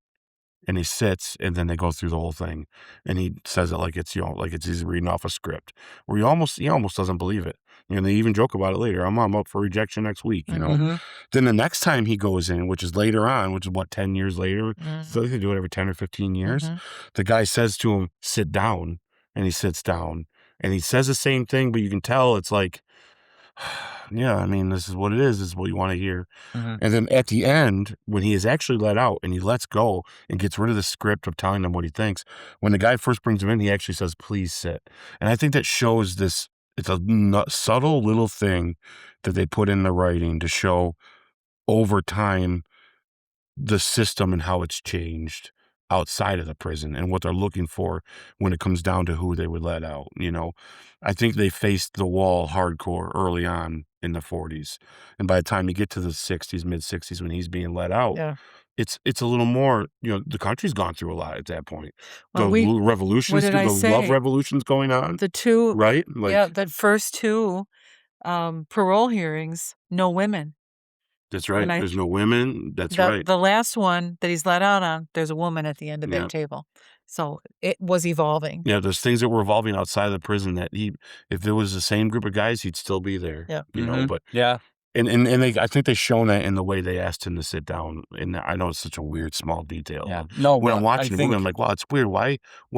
and he sits, and then they go through the whole thing, and he says it like it's, you know, like it's he's reading off a script, where he almost doesn't believe it. You know, they even joke about it later. I'm up for rejection next week. You know, then the next time he goes in, which is later on, which is what, 10 years later, so they do it every 10 or 15 years. The guy says to him, "Sit down," and he sits down, and he says the same thing, but you can tell it's like, yeah, I mean, this is what it is. This is what you want to hear. And then at the end, when he is actually let out and he lets go and gets rid of the script of telling them what he thinks, when the guy first brings him in, he actually says, "Please sit." And I think that shows this. It's a subtle little thing that they put in the writing to show over time the system and how it's changed outside of the prison and what they're looking for when it comes down to who they would let out. You know, I think they faced the wall hardcore early on in the 40s. And by the time you get to the 60s, mid 60s, when he's being let out, it's a little more, you know, the country's gone through a lot at that point. Well, The revolutions, the love revolution's going on. The two, right? Like, that first two parole hearings, no women. that's right. There's no women. That's right. The last one that he's let out on, there's a woman at the end of that table. So it was evolving. Yeah, there's things that were evolving outside of the prison that if it was the same group of guys, he'd still be there. Yeah. You know, but and I think they shown that in the way they asked him to sit down. And I know it's such a weird small detail. Yeah. No, when I'm watching the movie, I'm like, wow, it's weird. Why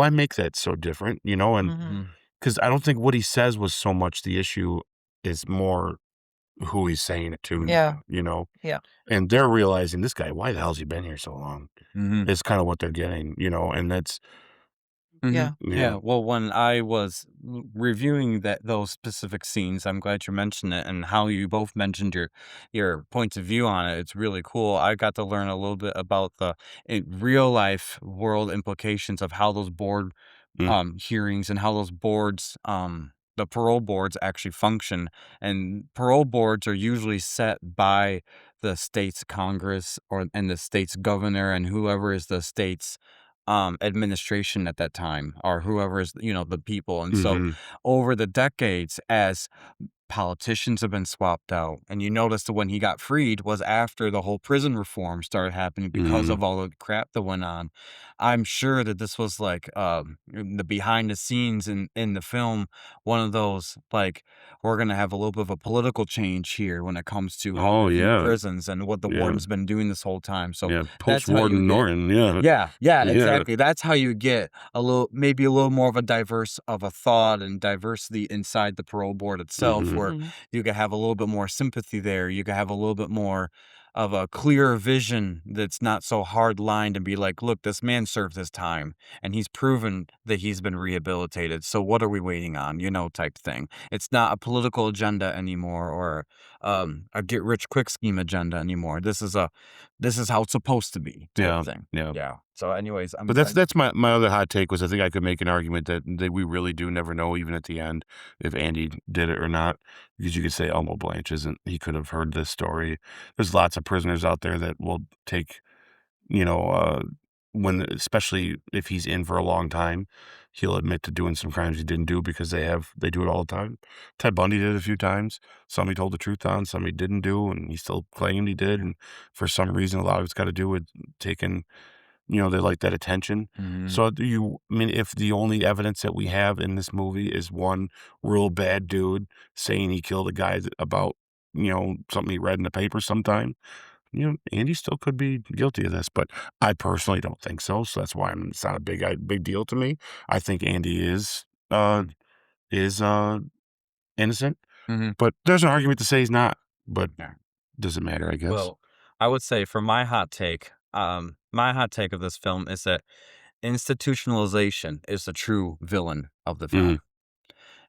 make that so different? You know, and because I don't think what he says was so much the issue, is more who he's saying it to. Yeah. You know. Yeah. And they're realizing, this guy, why the hell's he been here so long? It's kind of what they're getting, you know, and that's. Yeah. Yeah. Well, when I was reviewing those specific scenes, I'm glad you mentioned it, and how you both mentioned your points of view on it. It's really cool. I got to learn a little bit about the real life world implications of how those board hearings and how those boards, the parole boards, actually function. And parole boards are usually set by the state's Congress and the state's governor and whoever is the state's administration at that time, or whoever is, you know, the people. And so over the decades, as politicians have been swapped out, and you notice that when he got freed was after the whole prison reform started happening because of all the crap that went on. I'm sure that this was like the behind the scenes in the film, one of those, like, we're going to have a little bit of a political change here when it comes to how we view prisons and what the warden's been doing this whole time. So post-Warden Norton. Yeah, exactly. That's how you get maybe a little more of a diverse of a thought and diversity inside the parole board itself, where you can have a little bit more sympathy there. You can have a little bit more of a clearer vision that's not so hard lined, and be like, look, this man served his time and he's proven that he's been rehabilitated. So what are we waiting on? You know, type thing. It's not a political agenda anymore, or a get rich quick scheme agenda anymore. This is how it's supposed to be. Type thing. Yeah. So anyways, but that's my other hot take was, I think I could make an argument that we really do never know, even at the end, if Andy did it or not, because you could say Elmo Blanche he could have heard this story. There's lots of prisoners out there that will take, you know, especially if he's in for a long time, he'll admit to doing some crimes he didn't do because they do it all the time. Ted Bundy did it a few times. Some he told the truth on, some he didn't do, and he still claimed he did. And for some reason, a lot of it's got to do with taking, you know, they like that attention. So I mean, if the only evidence that we have in this movie is one real bad dude saying he killed a guy about, you know, something he read in the paper sometime, you know, Andy still could be guilty of this, but I personally don't think so. So that's why it's not a big deal to me. I think Andy is innocent, but there's an argument to say he's not. But doesn't matter, I guess. Well, I would say for my hot take of this film is that institutionalization is the true villain of the film.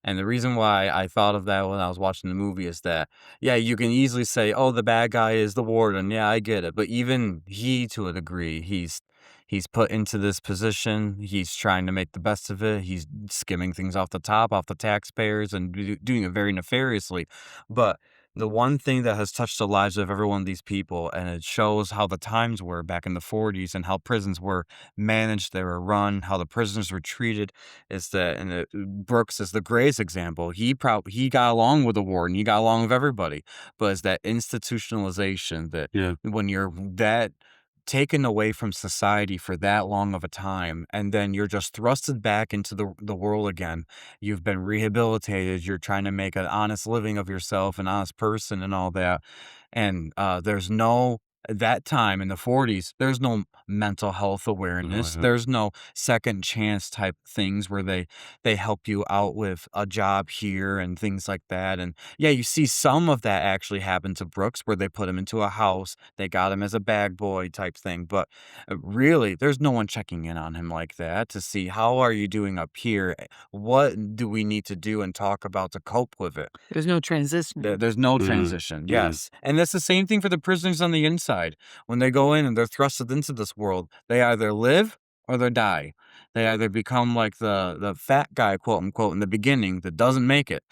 And the reason why I thought of that when I was watching the movie is that, yeah, you can easily say, oh, the bad guy is the warden. Yeah, I get it. But even he, to a degree, he's put into this position. He's trying to make the best of it. He's skimming things off the taxpayers, and doing it very nefariously. But the one thing that has touched the lives of every one of these people, and it shows how the times were back in the 40s and how prisons were managed, they were run, how the prisoners were treated, is that, and Brooks is the greatest example. He got along with the warden, he got along with everybody, but it's that institutionalization that when you're that taken away from society for that long of a time, and then you're just thrusted back into the world again. You've been rehabilitated, you're trying to make an honest living of yourself, an honest person and all that. And there's no at that time in the 40s, there's no mental health awareness. There's no second chance type things where they help you out with a job here and things like that. And yeah, you see some of that actually happen to Brooks where they put him into a house, they got him as a bag boy type thing. But really, there's no one checking in on him like that to see how are you doing up here? What do we need to do and talk about to cope with it? There's no transition. There's no transition. Yes. And that's the same thing for the prisoners on the inside. When they go in and they're thrusted into this world, they either live or they die. They either become like the fat guy, quote unquote, in the beginning that doesn't make it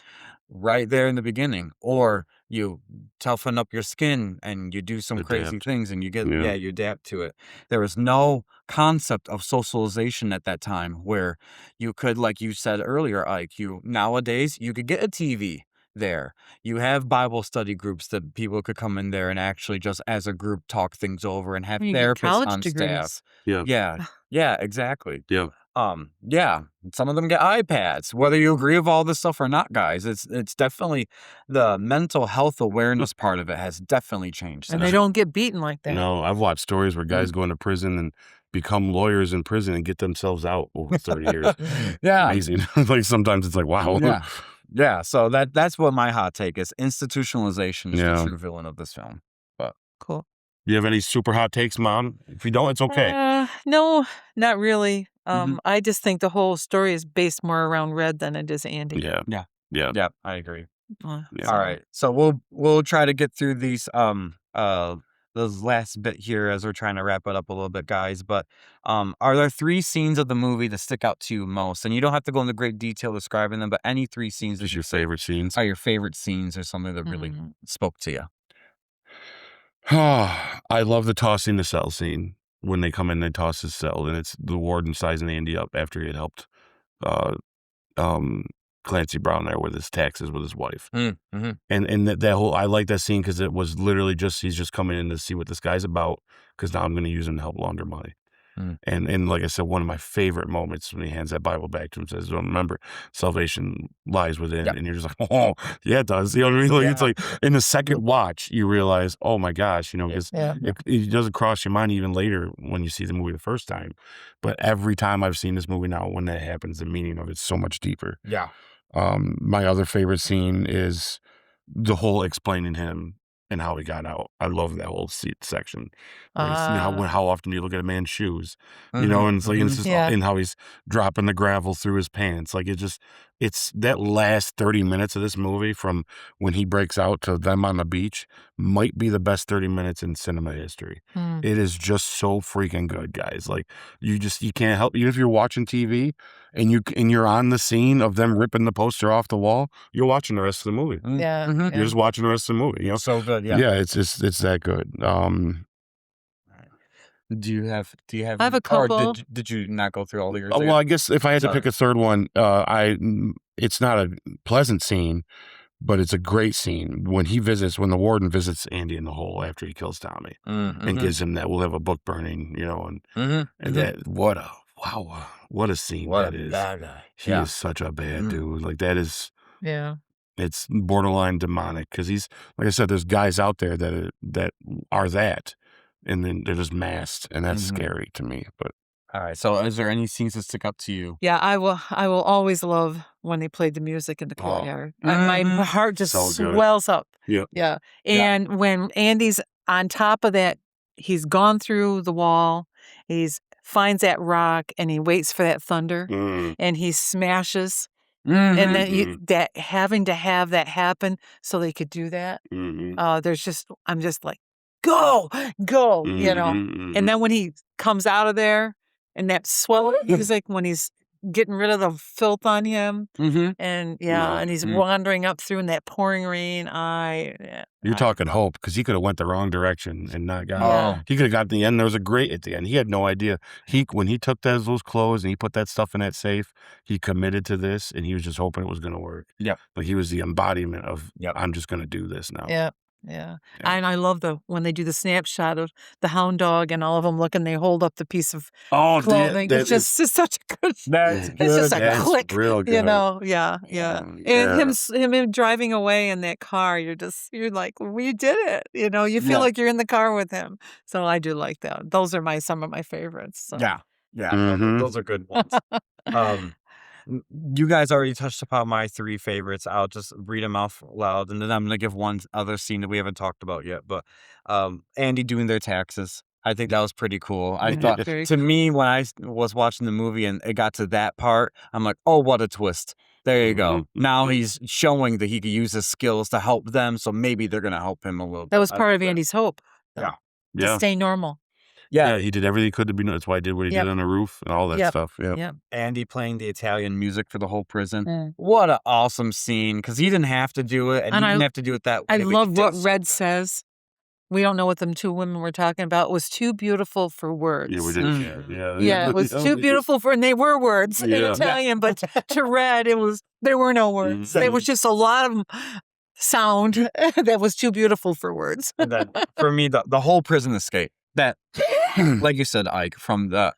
right there in the beginning, or you toughen up your skin and you do some crazy things and you get you adapt to it. There was no concept of socialization at that time where you could, like you said earlier, Ike, nowadays you could get a TV there. You have Bible study groups that people could come in there and actually just as a group talk things over and have You get therapists college on degrees. staff. Yeah. Yeah, exactly. Yeah. Some of them get iPads. Whether you agree with all this stuff or not, guys, it's definitely the mental health awareness part of it has definitely changed. And they don't get beaten like that. No, I've watched stories where guys go into prison and become lawyers in prison and get themselves out over 30 years. Yeah. Amazing. Like sometimes it's like, wow. Yeah. Yeah, so that's what my hot take is. Institutionalization is the true villain of this film. But cool. Do you have any super hot takes, Mom? If you don't, it's okay. No, not really. I just think the whole story is based more around Red than it is Andy. Yeah, I agree. All right, so we'll try to get through these those last bit here as we're trying to wrap it up a little bit, guys. But are there 3 scenes of the movie that stick out to you most? And you don't have to go into great detail describing them, but any 3 scenes that Just your favorite scenes? Are your favorite scenes or something that really spoke to you? I love the tossing the cell scene when they come in and toss his cell, and it's the warden sizing Andy up after he had helped Clancy Brown there with his taxes with his wife. And that whole, I like that scene because it was literally just, he's just coming in to see what this guy's about because now I'm going to use him to help launder money. And like I said, one of my favorite moments when he hands that Bible back to him, says, "Don't remember, salvation lies within." And you're just like, oh, yeah, it does. You know what I mean? Like, it's like in the second watch, you realize, oh my gosh, because it doesn't cross your mind even later when you see the movie the first time. But every time I've seen this movie now, when that happens, the meaning of it's so much deeper. Yeah. My other favorite scene is the whole explaining him and how he got out. I love that whole section. How often do you look at a man's shoes? And it's like, it's just, and how he's dropping the gravel through his pants. Like it's that last 30 minutes of this movie from when he breaks out to them on the beach might be the best 30 minutes in cinema history. It is just so freaking good, guys. Like you can't help, even if you're watching TV and you're on the scene of them ripping the poster off the wall, you're watching the rest of the movie. You're just watching the rest of the movie, So good. Yeah, it's that good. Do you have I have a couple. Or did you not go through all of yours? Well, I guess if I had to pick a third one, it's not a pleasant scene, but it's a great scene when the warden visits Andy in the hole after he kills Tommy and gives him that, we'll have a book burning, and that, what a scene that is. Bad guy. He is such a bad dude. Like that is, it's borderline demonic because he's, like I said, there's guys out there that are that. And then they're just masked, and that's scary to me. But all right, so is there any scenes that stick up to you? Yeah, I will always love when they played the music in the courtyard. My heart just swells up. Yeah. And when Andy's on top of that, he's gone through the wall, finds that rock, and he waits for that thunder, and he smashes. And then that having to have that happen so they could do that. I'm just like, go, and then when he comes out of there and that swelling music, when he's getting rid of the filth on him. Mm-hmm. And and he's wandering up through in that pouring rain. You're talking hope, because he could have went the wrong direction and not got. He could have got to the end. There was a great at the end. He had no idea. When he took those clothes and he put that stuff in that safe, he committed to this, and he was just hoping it was going to work. Yeah, but he was the embodiment of I'm just going to do this now. Yeah. And I love when they do the snapshot of the hound dog and all of them looking, they hold up the piece of clothing. It's such a good. That's good. It's just a click, real good. you know. Yeah. And him driving away in that car, you're like, we did it. You know, you feel like you're in the car with him. So I do like that. Those are some of my favorites. So. Yeah. Those are good ones. You guys already touched upon my 3 favorites. I'll just read them out loud, and then I'm going to give one other scene that we haven't talked about yet. But Andy doing their taxes, I think that was pretty cool. I thought, to me, when I was watching the movie and it got to that part, I'm like, oh, what a twist. There you go. Now he's showing that he could use his skills to help them, so maybe they're going to help him a little bit. That was part of Andy's hope. Yeah. To stay normal. Yeah, he did everything he could to be. That's why he did what he did on the roof and all that stuff. Yeah. Andy playing the Italian music for the whole prison. What an awesome scene, because he didn't have to do it, and he didn't have to do it that way. I love what Red says. We don't know what them 2 women were talking about. It was too beautiful for words. Yeah, we didn't care. Yeah, it was too beautiful and they were words in Italian, but to Red, there were no words. There was just a lot of sound that was too beautiful for words. And then, for me, the whole prison escape. That, like you said, Ike, from the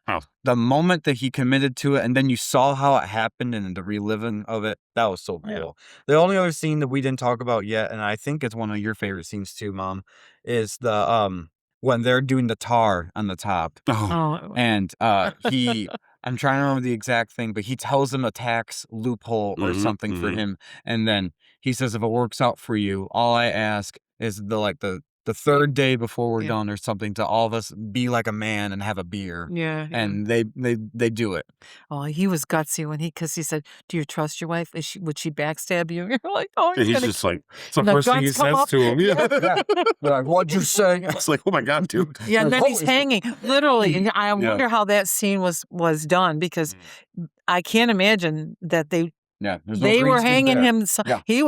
moment that he committed to it, and then you saw how it happened and the reliving of it, that was so cool. The only other scene that we didn't talk about yet, and I think it's one of your favorite scenes too, Mom, is the when they're doing the tar on the top. And I'm trying to remember the exact thing, but he tells him a tax loophole or something for him, and then he says, if it works out for you, all I ask is the 3rd day before we're done or something, to all of us be like a man and have a beer. Yeah. And they do it. Oh, he was gutsy because he said, do you trust your wife? Would she backstab you? You're like, he's just like, it's the first thing he says to him. They're like, what'd you say? It's like, oh my God, dude. Yeah, and then he's hanging, literally. And I wonder how that scene was done, because I can't imagine that they were hanging him.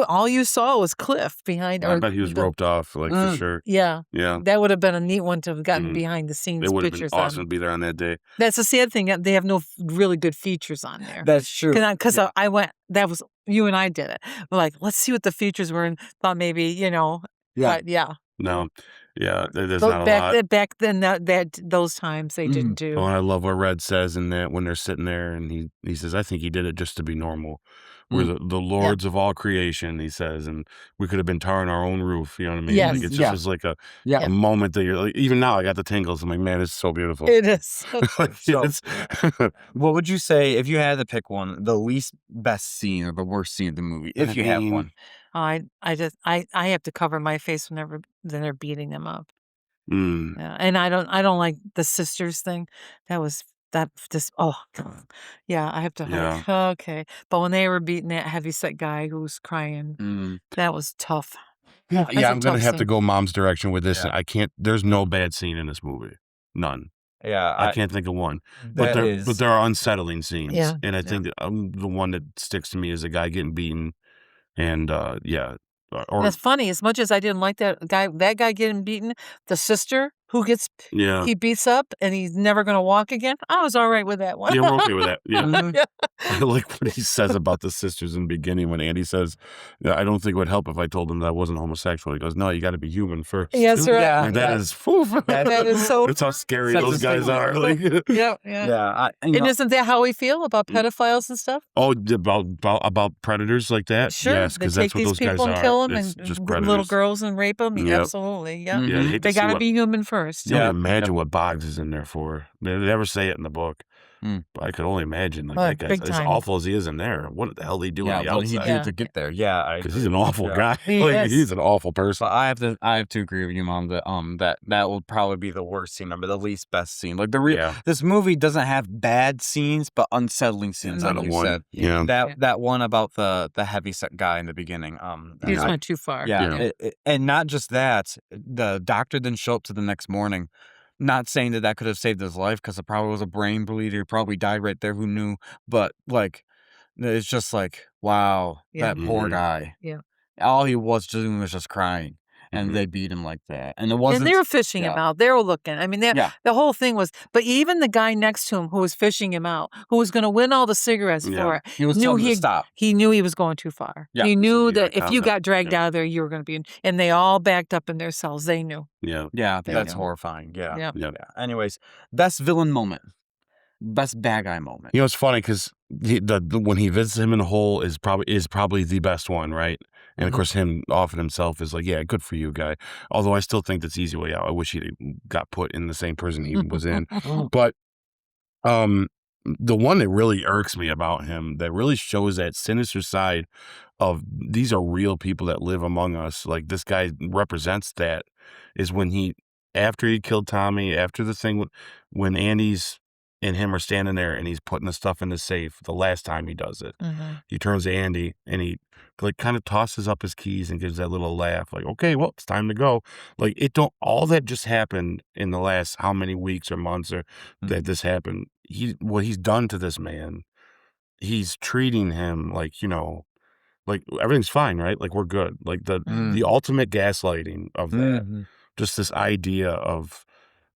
All you saw was Cliff behind. I bet he was roped off, for sure. Yeah. That would have been a neat one to have gotten behind the scenes. It would have pictures been awesome to be there on that day. That's the sad thing. They have no really good features on there. That's true. Because I went. That was you and I did it. We're like, let's see what the features were, and thought maybe But no. Yeah, there's not a lot. Back then, those times they didn't do. Oh, and I love what Red says in that when they're sitting there, and he says, I think he did it just to be normal. We're the lords of all creation, he says, and we could have been tarring our own roof. You know what I mean? Yes. It's just like a moment that you're like, even now I got the tingles. I'm like, man, it's so beautiful. It is. What would you say, if you had to pick one, the least best scene or the worst scene of the movie, if you have one? I have to cover my face whenever they're beating them up. Yeah, and I don't like the sisters thing. I have to okay. But when they were beating that heavyset guy who was crying, that was tough. Yeah, I'm gonna have to go Mom's direction with this. I can't. There's no bad scene in this movie, none. Yeah, I can't think of one. But there are unsettling scenes, and I think the one that sticks to me is the guy getting beaten, and that's funny. As much as I didn't like that guy getting beaten, the sister who gets he beats up and he's never going to walk again. I was all right with that one. Yeah, we're okay with that. Yeah. I like what he says about the sisters in the beginning when Andy says, I don't think it would help if I told him that I wasn't homosexual. He goes, no, you got to be human first. Yes, right. Yeah, that is so. That's how scary those guys are. Like, yeah. And isn't that how we feel about pedophiles and stuff? Oh, about predators like that? Sure. Yes, because that's what those guys are. They take these people and kill them, it's and just little girls and rape them. Yep. Absolutely. Yeah. Yeah, they got to be human first. Yeah, imagine what Boggs is in there for. They never say it in the book. But I could only imagine, that guy, as awful as he is in there, what the hell did he do on the outside? What did he do to get there? Yeah, because he's an awful guy. He's an awful person. But I have to agree with you, Mom, that that will probably be the worst scene, but the least best scene. Like this movie doesn't have bad scenes, but unsettling scenes. Like you said, that one about the heavyset guy in the beginning. He just went too far. Yeah. And not just that, the doctor didn't show up to the next morning. Not saying that could have saved his life because it probably was a brain bleed. He probably died right there. Who knew? But like, it's just like, wow, Yeah. that poor Mhm. guy. Yeah. All he was doing was just crying, and Mhm. they beat him like that. And it And wasn't. they were fishing him out. They were looking. I mean, Yeah. the whole thing was. But even the guy next to him who was fishing him out, who was going to win all the cigarettes Yeah. for it, He was knew telling him to stop. he knew he was going too far. Yeah. He knew Yeah, that if calm you down. got dragged Yeah. out of there, you were going to be in. And they all backed up in their cells. They knew. Yeah. Yeah, They that's knew. horrifying. Yeah. Yeah. Yeah. Anyways, best villain moment, best bad guy moment. You know, it's funny because when he visits him in the hole is probably the best one, right? And of Mhm. course, him offing himself is like, yeah, good for you, guy. Although I still think that's the easy way out. I wish he got put in the same prison he was in. But the one that really irks me about him, that really shows that sinister side of these are real people that live among us. Like this guy represents that, is when after he killed Tommy, after the thing, when Andy's and him are standing there and he's putting the stuff in the safe, the last time he does it, he turns to Andy and he like kind of tosses up his keys and gives that little laugh like, okay, well, it's time to go. Like all that just happened in the last how many weeks or months or that this happened. What he's done to this man, he's treating him like, like everything's fine, right? Like we're good. Like the ultimate gaslighting of that, just this idea of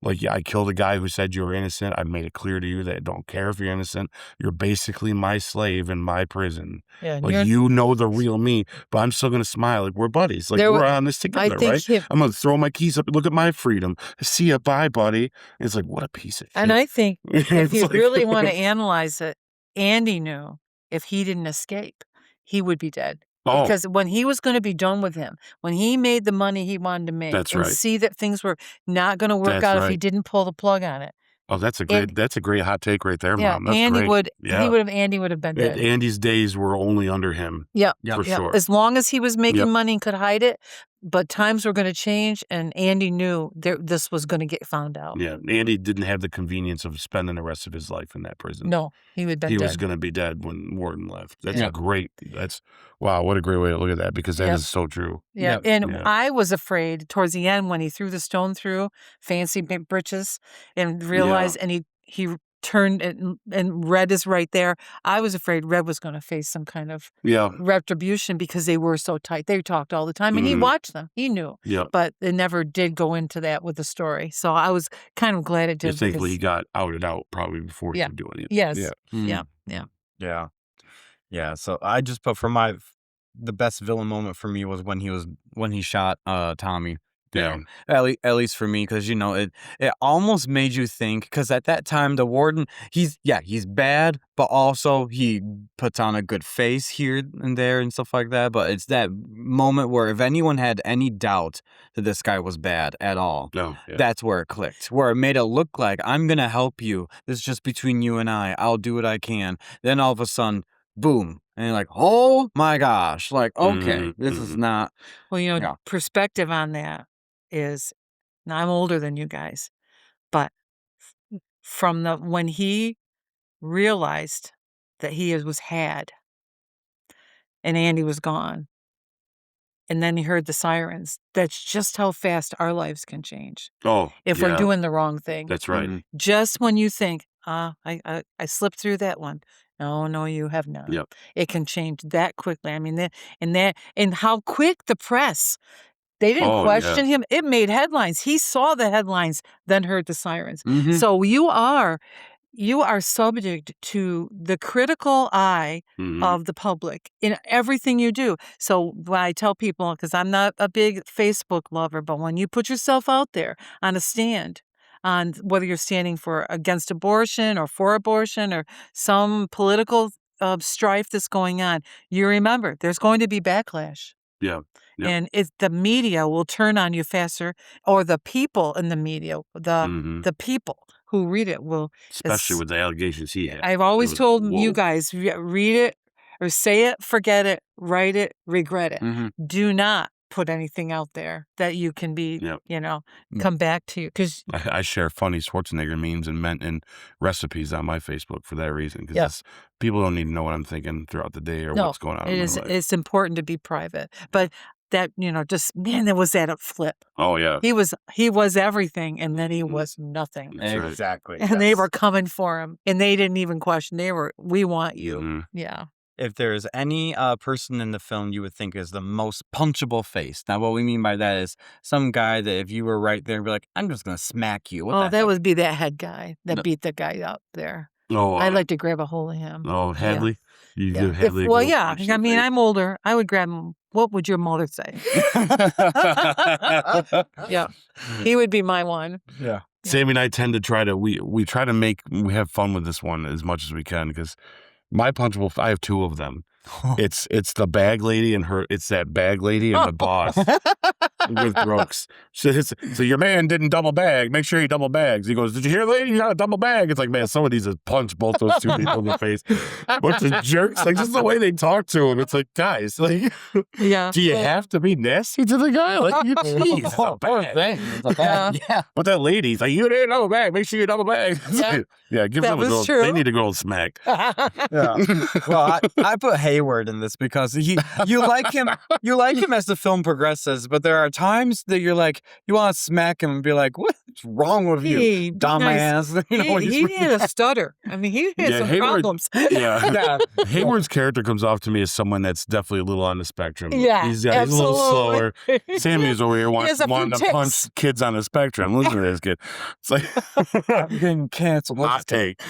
like, yeah, I killed a guy who said you were innocent. I made it clear to you that I don't care if you're innocent. You're basically my slave in my prison. Yeah, like you know the real me, but I'm still gonna smile. Like we're buddies. Like we're on this together, right? I'm gonna throw my keys up and look at my freedom. See ya, bye, buddy. And it's like, what a piece of shit. And I think if you like, really want to analyze it, Andy knew if he didn't escape, he would be dead. Because when he was going to be done with him, when he made the money he wanted to make, That's and right. see that things were not going to work out if he didn't pull the plug on it. Oh, that's a great hot take right there, Yeah, Mom. That's Andy great. Andy would have been dead. Andy's days were only under him. Yeah, for sure. As long as he was making money and could hide it, but times were going to change, and Andy knew this was going to get found out. Yeah, Andy didn't have the convenience of spending the rest of his life in that prison. No, he would have been dead. He was going to be dead when Warden left. That's wow, what a great way to look at that, because that is so true. Yeah, and I was afraid towards the end when he threw the stone through fancy britches and realized, and he turned and Red is right there. I was afraid Red was going to face some kind of retribution because they were so tight. They talked all the time, and he watched them. He knew, but it never did go into that with the story. So I was kind of glad it did. Thankfully, he got outed out probably before he could do anything. Yes. Yeah. So I just put the best villain moment for me was when he shot Tommy. Yeah. At least for me, because it almost made you think, because at that time the warden, he's bad, but also he puts on a good face here and there and stuff like that. But it's that moment where if anyone had any doubt that this guy was bad at all, that's where it clicked, where it made it look like, I'm gonna help you. This is just between you and I'll do what I can. Then all of a sudden, boom. And you're like, oh my gosh, like, okay, this is not. Well, perspective on that is, now I'm older than you guys, but from when he realized that he was had and Andy was gone, and then he heard the sirens, that's just how fast our lives can change. If we're doing the wrong thing. That's right. Just when you think, I slipped through that one. No, you have not. Yep. It can change that quickly. I mean, and how quick the press. They didn't question him. It made headlines. He saw the headlines, then heard the sirens. So you are subject to the critical eye of the public in everything you do. So when I tell people, because I'm not a big Facebook lover, but when you put yourself out there on a stand, on whether you're standing for against abortion or for abortion or some political strife that's going on, you remember there's going to be backlash. Yeah. And the media will turn on you faster, or the people in the media, the people who read it will. Especially with the allegations he had. I've always told you guys, read it or say it, forget it, write it, regret it. Do not put anything out there that you can be, come back to you. Because I share funny Schwarzenegger memes and recipes on my Facebook for that reason. Because people don't need to know what I'm thinking throughout the day or what's going on in my life. It's important to be private. But that, just, man, there was that a flip. Oh, yeah. He was everything, and then he was nothing. That's right. Exactly. And they were coming for him, and they didn't even question. We want you. Mhm. Yeah. If there's any person in the film you would think is the most punchable face. Now, what we mean by that is some guy that if you were right there and be like, I'm just going to smack you. What the That heck? would be that head guy that No. beat the guy up there. Oh, I'd like to grab a hold of him. oh, Hadley? You Yeah. give Hadley a Well, good yeah. punch in the I mean, face. I'm older. I would grab him. What would your mother say? Yeah. He would be my one. Yeah. Sammy and I tend to try to we have fun with this one as much as we can because my punchable I have two of them. It's the bag lady and that bag lady and the boss with Brooks. So your man didn't double bag. Make sure he double bags. He goes, did you hear, lady? You got to double bag. It's like, man, someone needs to punch both those two people in the face. Bunch of jerks. Like, just the way they talk to him. It's like, guys, like, Yeah. do you have to be nasty to the guy? Like, jeez, it's a bag. Yeah. But that lady's like, you didn't double bag. Make sure you double bag. Yeah. Give That them a was girl. true. They need to go and smack. Yeah. Well, I put Hayward in this because you like him as the film progresses, but there are times that you're like, you want to smack him and be like, what's wrong with you, Hey, dumbass? He had a stutter. I mean, he had some Hayward- problems. Yeah. Hayward's character comes off to me as someone that's definitely a little on the spectrum. Yeah, He's a little slower. absolutely. Sammy's over here has a few wanting to ticks. punch kids on the spectrum. Listen to this kid. It's like, I'm getting canceled. hot take.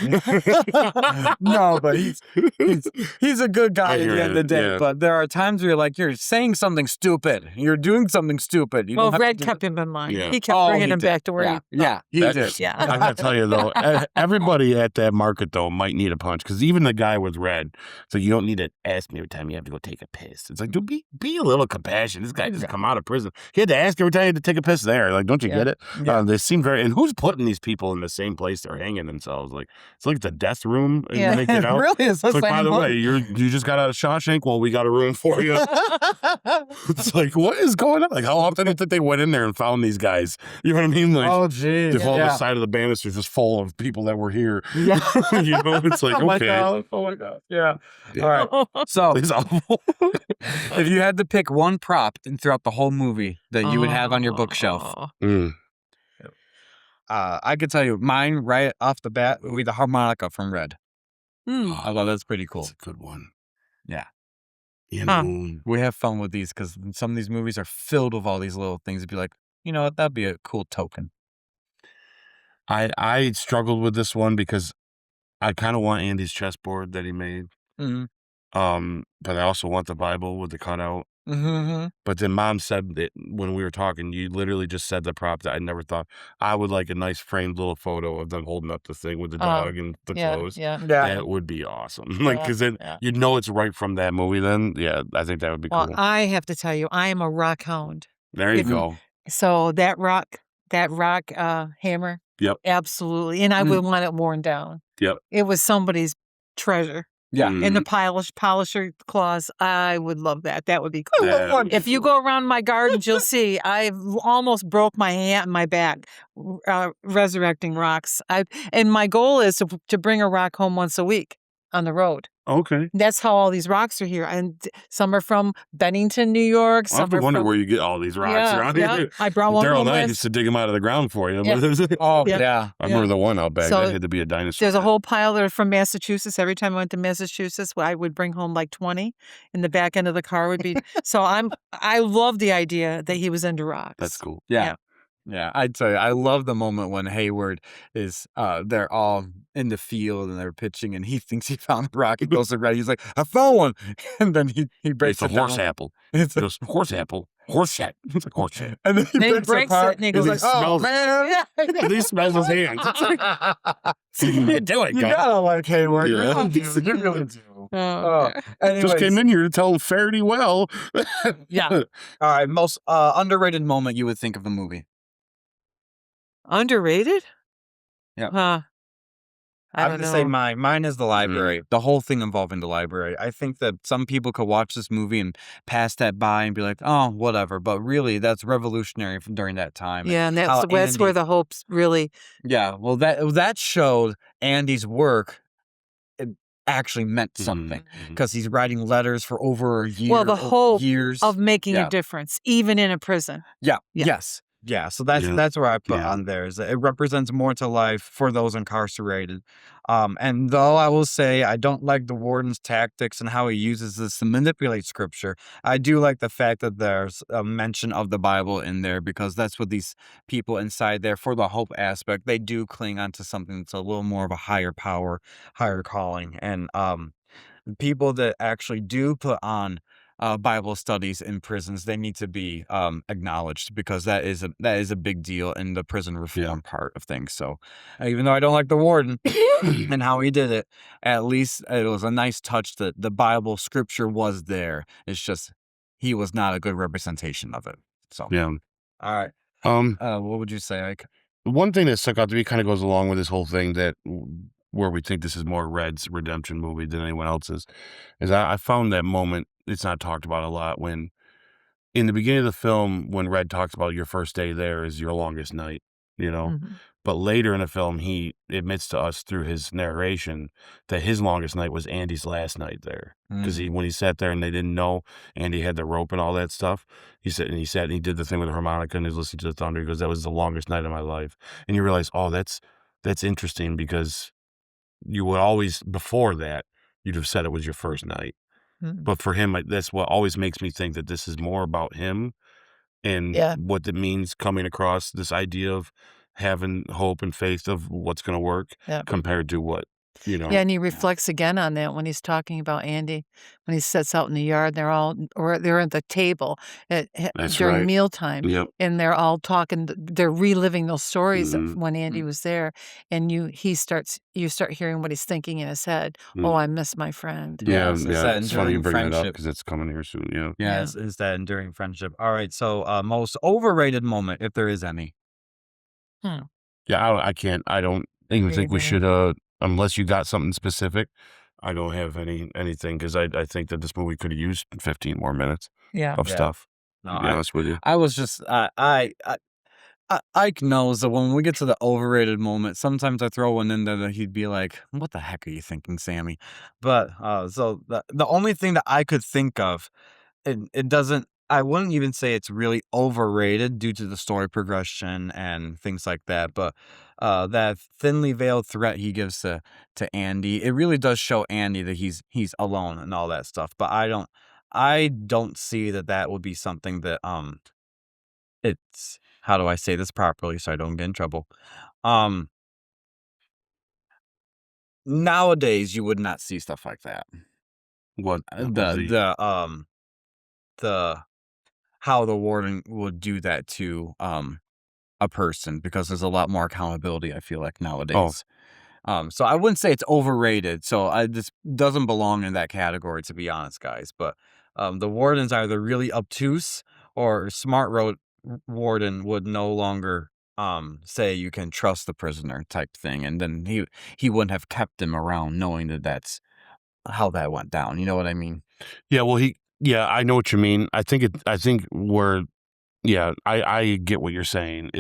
No, but he's a good guy I at hear the end of the it, day. yeah. But there are times where you're like, you're saying something stupid. You're doing something stupid. You Well, don't have Red to do kept him in mind. Yeah. He kept Oh, bringing he him did. back to where he That- did. Yeah. I gotta tell you though, everybody at that market though might need a punch because even the guy with Red, so you don't need to ask me every time you have to go take a piss. It's like, dude, be a little compassionate. This guy just come out of prison. He had to ask every time he had to take a piss there. Like, don't you get it? Yeah. They seem very. And who's putting these people in the same place they're hanging themselves? Like, it's like the death room. And Yeah. they get out. It really is the It's like, by same the boat. way, you just got out of Shawshank. Well, we got a room for you. It's like, what is going on? Like, how often did they went in there and found these guys? You know what I mean? Like, Oh, geez. the whole Yeah. side of the banisters just full of people that were here. Yeah. You know, it's like, Oh my okay. God. Oh my God. Yeah. Yeah. All right. So It's awful. if you had to pick one prop throughout the whole movie that you would have on your bookshelf, Mm. I could tell you mine right off the bat would be the harmonica from Red. I thought that's pretty cool. That's a good one. Yeah. You Huh. know, We have fun with these because some of these movies are filled with all these little things. It'd be like, you know what? That'd be a cool token. I struggled with this one because I kind of want Andy's chessboard that he made. Mm-hmm. But I also want the Bible with the cutout. Mm-hmm. But then Mom said that when we were talking, you literally just said the prop that I never thought. I would like a nice framed little photo of them holding up the thing with the dog and the clothes. Yeah. Yeah. That would be awesome. Like, Yeah, because then yeah. you know it's right from that movie. Then, yeah, I think that would be Well, cool. I have to tell you, I am a rock hound. There you if- go. So that rock hammer. Yep. Absolutely. And I would want it worn down. Yep. It was somebody's treasure. Yeah. Mm. In the polisher claws, I would love that. That would be cool. That would be If you cool. go around my gardens, you'll see I've almost broke my hand and my back resurrecting rocks. And my goal is to bring a rock home once a week on the road. Okay. That's how all these rocks are here. And some are from Bennington, New York. I Some have to are wonder from, where you get all these rocks yeah, around yeah. here. I brought one Daryl home Knight last- used to dig them out of the ground for you. Yeah. Oh, Yeah. yeah. I remember the one out back. So that had to be a dinosaur. There's a whole pile that are from Massachusetts. Every time I went to Massachusetts, I would bring home like 20, and the back end of the car would be. So I love the idea that he was into rocks. That's cool. Yeah. Yeah, I'd tell you, I love the moment when Hayward is, they're all in the field and they're pitching and he thinks he found a rock. He goes to Red. He's like, I found one. And then he breaks It's a it horse down. apple. It's It goes, horse apple. Horse shit. It's like horse shit. and then he Then he breaks, breaks it apart. it and he goes He's like, oh, smells- man. And he smells his hands. You do it, You guy. gotta like Hayward. Yeah. You do. You really do. Oh, okay. Anyways, Just came in here to tell him fare thee well. Yeah. all right, most underrated moment you would think of the movie. Underrated? Yeah. I I don't would know. say mine is the library. The whole thing involving the library. I think that some people could watch this movie and pass that by and be like, "Oh, whatever." But really, that's revolutionary during that time. Yeah, and how that's where Andy- the hopes really. Yeah, well, that showed Andy's work actually meant something Mhm. because he's writing letters for over a year. Well, the hope years of making Yeah. a difference, even in a prison. Yeah. Yeah. Yes. Yeah. So that's Yeah. that's where I put Yeah. on there is that it represents more to life for those incarcerated. And though I will say I don't like the warden's tactics and how he uses this to manipulate scripture, I do like the fact that there's a mention of the Bible in there because that's what these people inside there for the hope aspect, they do cling onto something that's a little more of a higher power, higher calling. And people that actually do put on Bible studies in prisons, they need to be acknowledged because that is a big deal in the prison reform part of things. So even though I don't like the warden and how he did it, at least it was a nice touch that the Bible scripture was there. It's just he was not a good representation of it. So Yeah. all right, Um, what would you say, Ike? one thing that stuck out to me kind of goes along with this whole thing that where we think this is more Red's redemption movie than anyone else's, is I found that moment, it's not talked about a lot, when in the beginning of the film, when Red talks about your first day there is your longest night, you know? Mhm. But later in the film, he admits to us through his narration that his longest night was Andy's last night there. Because when he sat there and they didn't know Andy had the rope and all that stuff, he sat and he did the thing with the harmonica and he was listening to the thunder. He goes, "That was the longest night of my life." And you realize, oh, that's interesting because you would always, before that, you'd have said it was your first night. Mhm. But for him, that's what always makes me think that this is more about him and Yeah. what it means coming across this idea of having hope and faith of what's going to work Yeah. compared to what, you know. Yeah, and he reflects again on that when he's talking about Andy, when he sits out in the yard, they're at the table That's during right. mealtime, Yep. and they're all talking. They're reliving those stories of Mhm. when Andy was there, and you start hearing what he's thinking in his head. Mm. Oh, I miss my friend. Yeah, Yes, it's yeah. that It's funny you enduring bring that up friendship. because it's coming here soon. Yeah. Yeah, Yeah. it's that enduring friendship. All right, so most overrated moment, if there is any. Hmm. Yeah, I can't. I don't even think we Maybe. should. Unless you got something specific, I don't have anything because I think that this movie could have used 15 more minutes Yeah. of Yeah. stuff. No, To be honest with you. I was just Ike knows that when we get to the overrated moment, sometimes I throw one in there that he'd be like, "What the heck are you thinking, Sammy?" But so the only thing that I could think of, it doesn't. I wouldn't even say it's really overrated due to the story progression and things like that. But that thinly veiled threat he gives to Andy, it really does show Andy that he's alone and all that stuff. But I don't see that would be something that it's how do I say this properly so I don't get in trouble? Um, Nowadays you would not see stuff like that. What was The how the warden would do that to a person because there's a lot more accountability I feel like nowadays. So I wouldn't say it's overrated. So this doesn't belong in that category to be honest, guys. But the warden's either really obtuse or smart warden would no longer say you can trust the prisoner type thing, and then he wouldn't have kept him around knowing that that's how that went down. You know what I mean? Yeah, well, I know what you mean. I think I get what you're saying.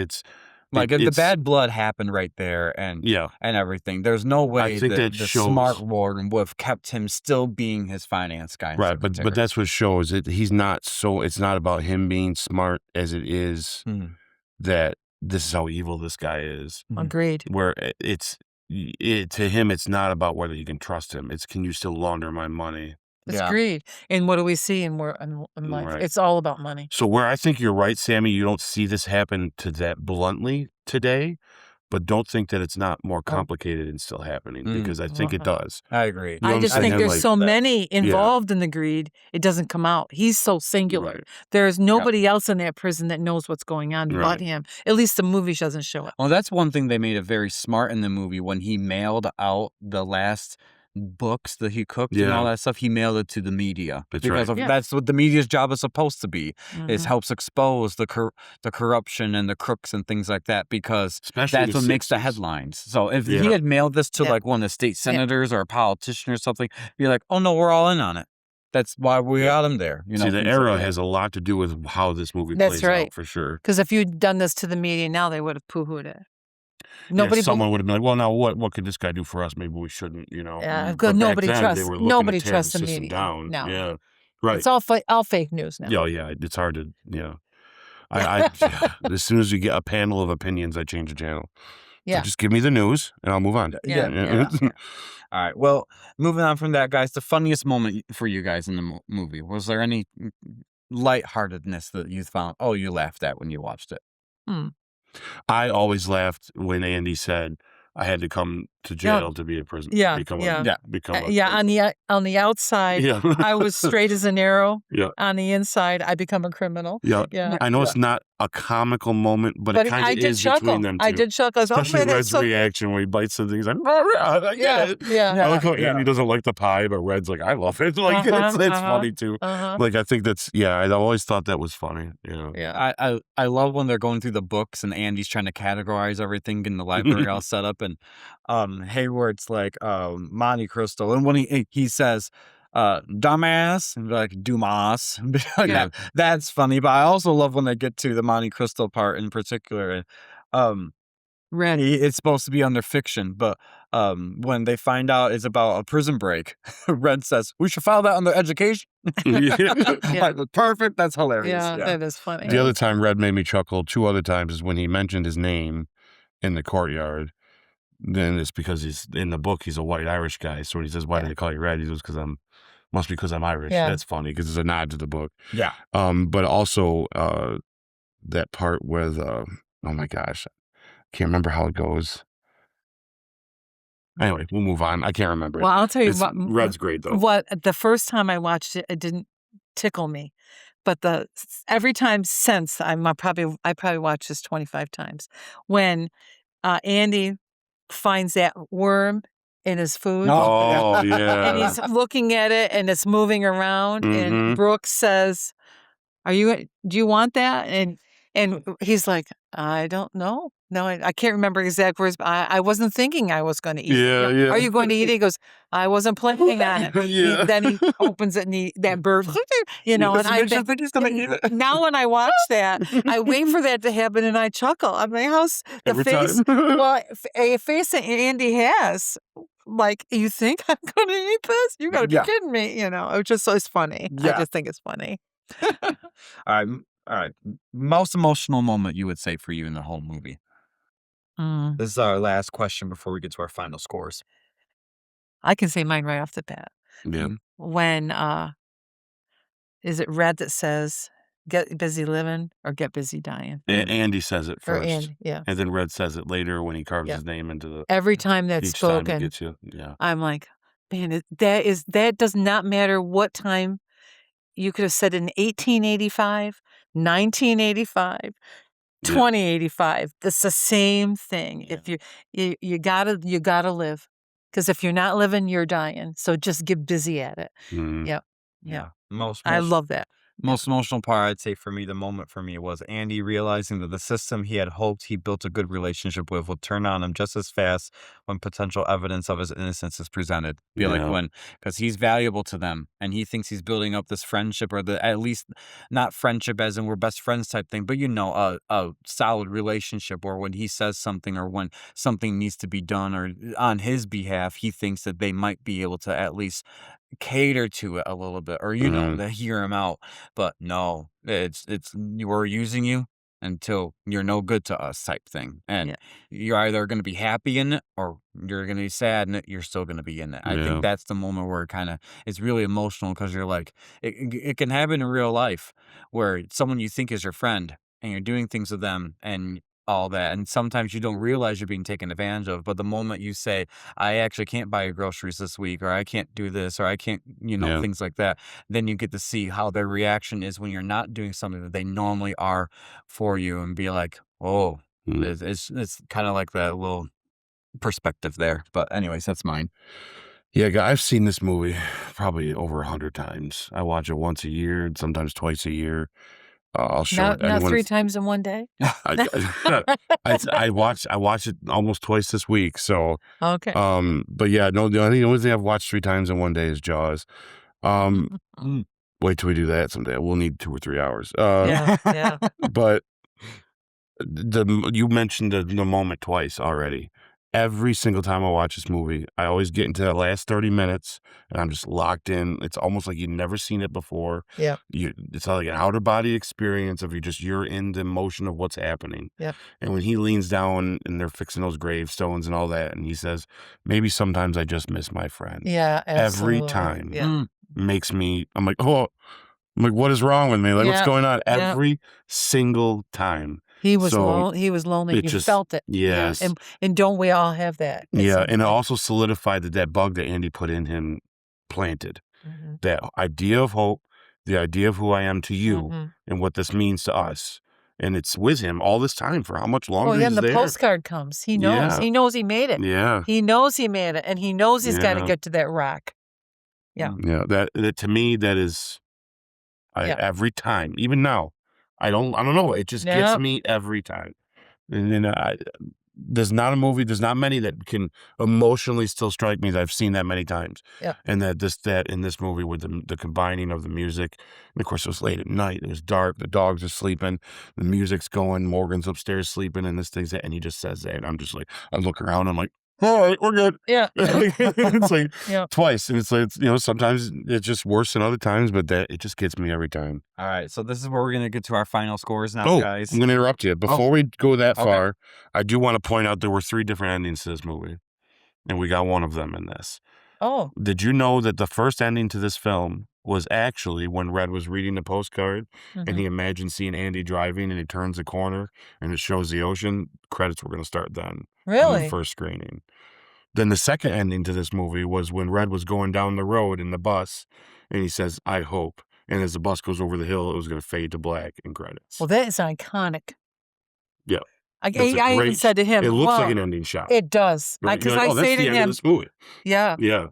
Like if the it's, bad blood happened right there and yeah, everything, there's no way think that that the shows- smart warden would have kept him still being his finance guy. and right. But secretary. that's what shows it. He's not so, it's not about him being smart as it is Mhm. that this is how evil this guy is. Mhm. Agreed. Where to him, it's not about whether you can trust him. It's can you still launder my money? It's Yeah. greed. And what do we see in life? Right. It's all about money. So where I think you're right, Sammy, you don't see this happen to that bluntly today, but don't think that it's not more complicated and still happening because I think it does. I agree. You know I what just I'm think saying? there's Like so that- many involved in the greed, it doesn't come out. He's so singular. Right. There's nobody else in that prison that knows what's going on Right. but him. At least the movie doesn't show it. Well, that's one thing they made it very smart in the movie when he mailed out the last books that he cooked and all Yeah. that stuff. He mailed it to the media That's because right. Yeah. that's what the media's job is supposed to be. Is Mhm. helps expose the corruption and the crooks and things like that because Especially that's the what makes the 60s. headlines. So if Yeah. he had mailed this to Yeah. like one of the state senators or a politician or something, be like, oh no, we're all in on it. That's why we got him there. You know, See, the things like era that. has a lot to do with how this movie That's plays right. out for sure. Because if you'd done this to the media now, they would have poo-hooed it. Nobody. someone would have been like, well, now what could this guy do for us? Maybe we shouldn't, Yeah, But nobody back then, trusts. they were looking Nobody to tear trusts the the system media. down. No. Yeah, right. It's all fake news now. Yeah, it's hard to, I as soon as you get a panel of opinions, I change the channel. Yeah. So just give me the news and I'll move on. Yeah. All right. Well, moving on from that, guys, the funniest moment for you guys in the movie, was there any lightheartedness that you found? Oh, you laughed at when you watched it. I always laughed when Andy said, I had to come to jail to be a prisoner. Yeah, Become yeah. a On the outside, Yeah. I was straight as an arrow. Yeah. On the inside, I become a criminal. Yeah. Yeah. I know it's not a comical moment, but it kind I of did is chuckle. between them two. I did chuckle. Especially man, Red's reaction when he bites the thing. He's like, I get it. Yeah. I like how Andy doesn't like the pie, but Red's like, I love it. Like, it's funny too. Like, I think that's, I always thought that was funny. Yeah. I love when they're going through the books and Andy's trying to categorize everything in the library all set up, and Hayward's like Monte Cristo, and when he says dumbass, and like Dumas, like, that's funny. But I also love when they get to the Monte Cristo part in particular. Red. It's supposed to be under fiction, but when they find out it's about a prison break, Red says, we should file that under education. Like, perfect. That's hilarious. Yeah, that is funny. The other time Red made me chuckle 2 other times is when he mentioned his name in the courtyard. Then it's because he's in the book, he's a white Irish guy. So when he says, why do they call you Red? He goes, must be because I'm Irish. Yeah. That's funny because it's a nod to the book. Yeah. But also that part with, oh my gosh, can't remember how it goes. Anyway, we'll move on. I can't remember. Well, I'll tell you what. Red's great though. What the first time I watched it, it didn't tickle me, but every time since I probably watched this 25 times when Andy finds that worm in his food. Oh yeah. And he's looking at it and it's moving around. And Brooks says, do you want that? And he's like, I don't know. No, I can't remember exact words, but I wasn't thinking I was going to eat it. Yeah. Are you going to eat it? He goes, I wasn't planning on it. Then he opens it and that bird, and I think he's going to eat it. Now when I watch that, I wait for that to happen and I chuckle. I mean, how's the Every face? time. Well, a face that Andy has, like, you think I'm going to eat this? You got to be kidding me. It's funny. Yeah. I just think it's funny. All right. Most emotional moment you would say for you in the whole movie? This is our last question before we get to our final scores. I can say mine right off the bat. Yeah. When is it Red that says, get busy living or get busy dying? Andy says it first. Andy, yeah. And then Red says it later when he carves his name into the... Every time that's each time spoken, it gets you. Yeah. I'm like, man, that does not matter what time. You could have said in 1885, 1985, 2085. It's the same thing. Yeah. If you gotta live, because if you're not living, you're dying. So just get busy at it. Yep. Yeah. I love that. Most emotional part, I'd say for me, the moment for me was Andy realizing that the system he had hoped he built a good relationship with would turn on him just as fast when potential evidence of his innocence is presented. Because he's valuable to them and he thinks he's building up this friendship, or at least not friendship as in we're best friends type thing, but a solid relationship where when he says something or when something needs to be done or on his behalf, he thinks that they might be able to at least cater to it a little bit, or to hear him out. But no, it's we're using you until you're no good to us type thing, and you're either going to be happy in it or you're going to be sad in it. You're still going to be in it. I think that's the moment where it's really emotional, because you're like, it can happen in real life where someone you think is your friend and you're doing things with them and all that, and sometimes you don't realize you're being taken advantage of, but the moment you say, I actually can't buy your groceries this week, or I can't do this, or I can't, things like that, then you get to see how their reaction is when you're not doing something that they normally are for you, and be like, oh, it's kind of like that little perspective there. But anyways, that's mine. Yeah, I've seen this movie probably over 100 times. I watch it once a year, sometimes twice a year. I'll show it. Not 3 times in one day. I watched it almost twice this week. So okay. But yeah, no. The only thing I've watched 3 times in one day is Jaws. Wait till we do that someday. We'll need 2 or 3 hours. Yeah. But You mentioned the moment twice already. Every single time I watch this movie, I always get into that last 30 minutes and I'm just locked in. It's almost like you've never seen it before. Yeah. It's like an outer body experience of you're in the emotion of what's happening. Yeah. And when he leans down and they're fixing those gravestones and all that, and he says, maybe sometimes I just miss my friend. Yeah, absolutely. Every time Yeah. makes me, I'm like, what is wrong with me? Like, what's going on? Every single time. He was lonely. He was lonely. You felt it. Yes. Yeah. And don't we all have that? Yeah, and it also solidified that bug that Andy put in him planted. Mm-hmm. That idea of hope, the idea of who I am to you, and what this means to us. And it's with him all this time for how much longer and the postcard comes. He knows. Yeah. He knows he made it. Yeah. He knows he made it, and he knows he's got to get to that rock. Yeah. Yeah, that to me, that is... every time, even now, I don't know. It just gets me every time. And then there's not many that can emotionally still strike me that I've seen that many times. Yeah. And that in this movie with the combining of the music, and of course it was late at night, it was dark, the dogs are sleeping, the music's going, Morgan's upstairs sleeping, and this thing's that, and he just says that, and I'm just like, I look around, I'm like, all right, we're good. Yeah. It's like twice. And it's like, sometimes it's just worse than other times, but it just gets me every time. All right. So this is where we're going to get to our final scores now, guys. I'm going to interrupt you. Before we go that far, I do want to point out there were 3 different endings to this movie. And we got one of them in this. Oh. Did you know that the first ending to this film was actually when Red was reading the postcard and he imagined seeing Andy driving and he turns the corner and it shows the ocean? Credits were going to start then. Really? On the first screening. Then the second ending to this movie was when Red was going down the road in the bus and he says, I hope. And as the bus goes over the hill, it was going to fade to black in credits. Well, that is iconic. Yeah. I even said to him, it looks like an ending shot. It does. Because I say to him, end of this movie. Yeah. Yeah.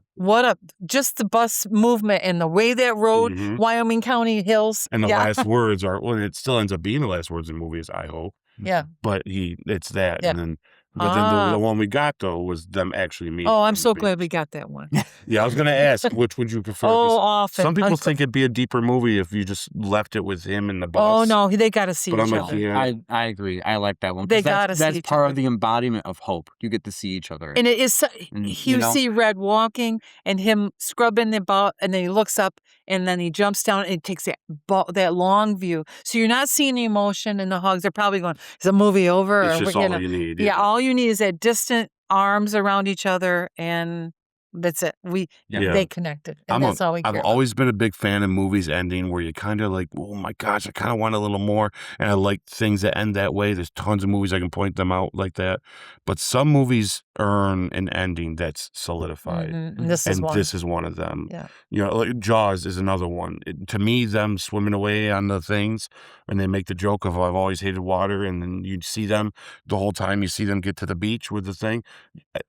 Just the bus movement and the way that road, Wyoming County hills. And the last words are, it still ends up being the last words in the movie is, I hope. Yeah. But it's that. Yeah. And then, the one we got, though, was them actually meeting. Oh, I'm so glad we got that one. Yeah, I was going to ask, which would you prefer? Often. Some people think it'd be a deeper movie if you just left it with him in the bus. Oh, no, they got to see each other. Yeah. I agree. I like that one. They got to see each other. That's part of the embodiment of hope. You get to see each other. And it is, you see Red walking and him scrubbing the ball, and then he looks up, and then he jumps down, and he takes that long view. So you're not seeing the emotion and the hugs. They're probably going, is the movie over? It's just all you need. Yeah, all you need is that distant arms around each other, and that's it. They connected, and that's all we care I've about. always been a big fan of movies ending where you kind of like, oh my gosh, I kind of want a little more, and I like things that end that way. There's tons of movies I can point them out like that, but some movies earn an ending that's solidified, and this is one of them. Yeah. Like Jaws is another one. To me, them swimming away on the things, and they make the joke of I've always hated water, and then you see them the whole time. You see them get to the beach with the thing.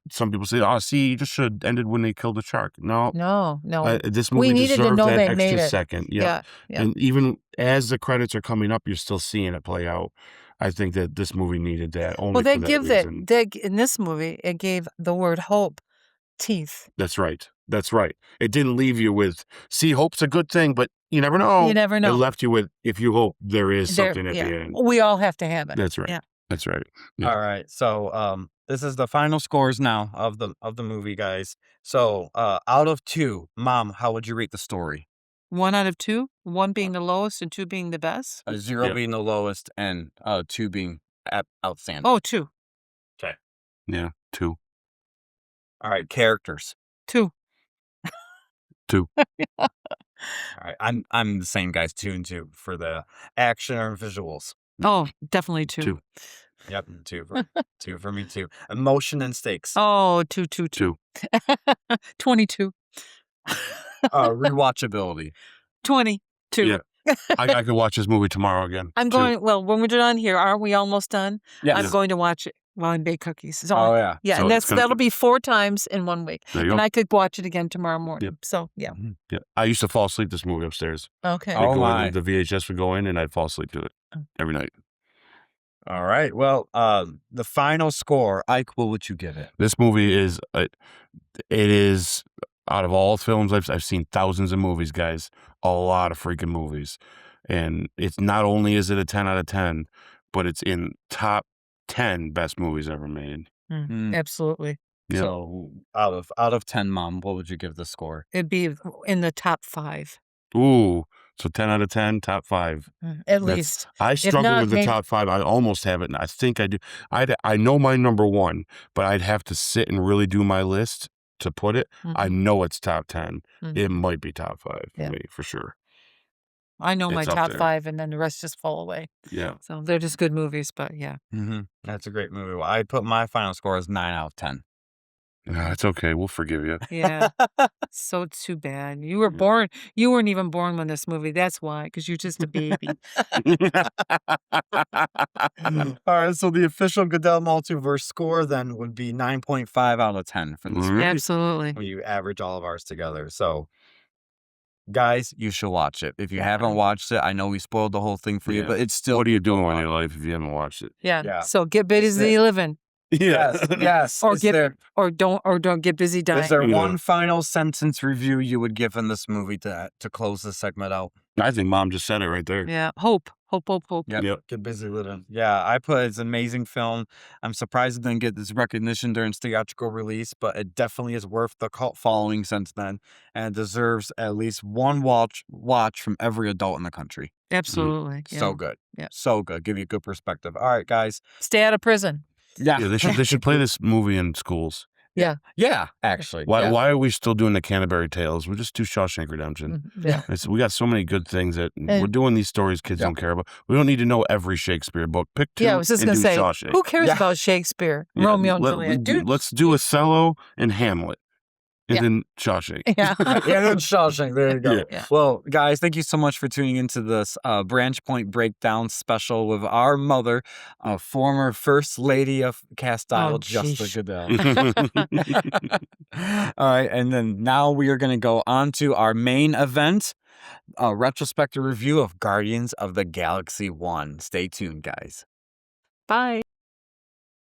Some people say, "Oh, see, you just should have ended when they killed the shark." No. This movie deserved that extra second. Yeah. And even as the credits are coming up, you're still seeing it play out. I think that this movie needed that. Only they for that give reason. in this movie, it gave the word hope teeth. That's right. It didn't leave you with, see, hope's a good thing, but you never know. It left you with, if you hope, there is something at the end. We all have to have it. That's right. Yeah. That's right. Yeah. All right. So this is the final scores now of the movie, guys. So out of 2, Mom, how would you rate the story? 1 out of 2, 1 being the lowest and 2 being the best. 0 being the lowest and 2 being outstanding. Oh, 2. Okay. Yeah, 2. All right, characters. 2. 2. All right, I'm the same, guys. 2 and 2 for the action or visuals. Oh, definitely 2. 2. Yep, 2 for me too. Emotion and stakes. Oh, 2. 22. Rewatchability. 22. Yeah. I could watch this movie tomorrow again. I'm going, when we're done here, aren't we almost done? Yes. I'm going to watch it while I bake cookies. So, yeah. Yeah, So and that'll be 4 times in 1 week. There you And go. I could watch it again tomorrow morning. Yep. So, yeah. Yeah. I used to fall asleep this movie upstairs. Okay. Oh, my. The VHS would go in and I'd fall asleep to it every night. All right. Well, the final score, Ike, what would you give it? This movie is, it is, out of all films, I've seen thousands of movies, guys, a lot of freaking movies. And it's not only is it a 10 out of 10, but it's in top 10 best movies ever made. Absolutely. Yep. So out of 10, Mom, what would you give the score? It'd be in the top 5. Ooh, so 10 out of 10, top 5. At least. I struggle not, with the top 5. I almost have it, and I think I do. I know my number 1, but I'd have to sit and really do my list to put it. I know it's top 10. It might be top 5 for me, for sure. I know my It's up top there. 5, and then the rest just fall away. Yeah. So they're just good movies, but yeah. That's a great movie. Well, I put my final score as 9 out of 10. No, it's okay. We'll forgive you. Yeah. So too bad. You were born. You weren't even born when this movie. That's why, because you're just a baby. All right, so the official Goodell Multiverse score then would be 9.5 out of 10 for this movie. Absolutely. When you average all of ours together. So, guys, you should watch it. If you haven't watched it, I know we spoiled the whole thing for you, but it's still... What are you doing in your life if you haven't watched it? Yeah. So get busy living. Yes. Or don't get busy dying. Is there one final sentence review you would give in this movie to close this segment out? I think Mom just said it right there. Yeah. Hope. Yep. Get busy living. Yeah, I put it's an amazing film. I'm surprised it didn't get this recognition during its theatrical release, but it definitely is worth the cult following since then, and it deserves at least one watch from every adult in the country. Absolutely. Yeah. So good. Yeah. So good. Give you a good perspective. All right, guys. Stay out of prison. Yeah. They should play this movie in schools. Yeah, actually. Why are we still doing the Canterbury Tales? We just do Shawshank Redemption. Yeah. We got so many good things that we're doing these stories kids don't care about. We don't need to know every Shakespeare book. Pick 2 I was just and going to do say, Shawshank. who cares about Shakespeare? Romeo and Juliet. Dude. Let's do Othello and Hamlet. And then Shawshank. Yeah. Then Shawshank. There you go. Yeah. Well, guys, thank you so much for tuning into this Branchpoint Breakdown special with our mother, former First Lady of Castile, Justa Goodell. All right, and then now we are going to go on to our main event, a retrospective review of Guardians of the Galaxy 1. Stay tuned, guys. Bye.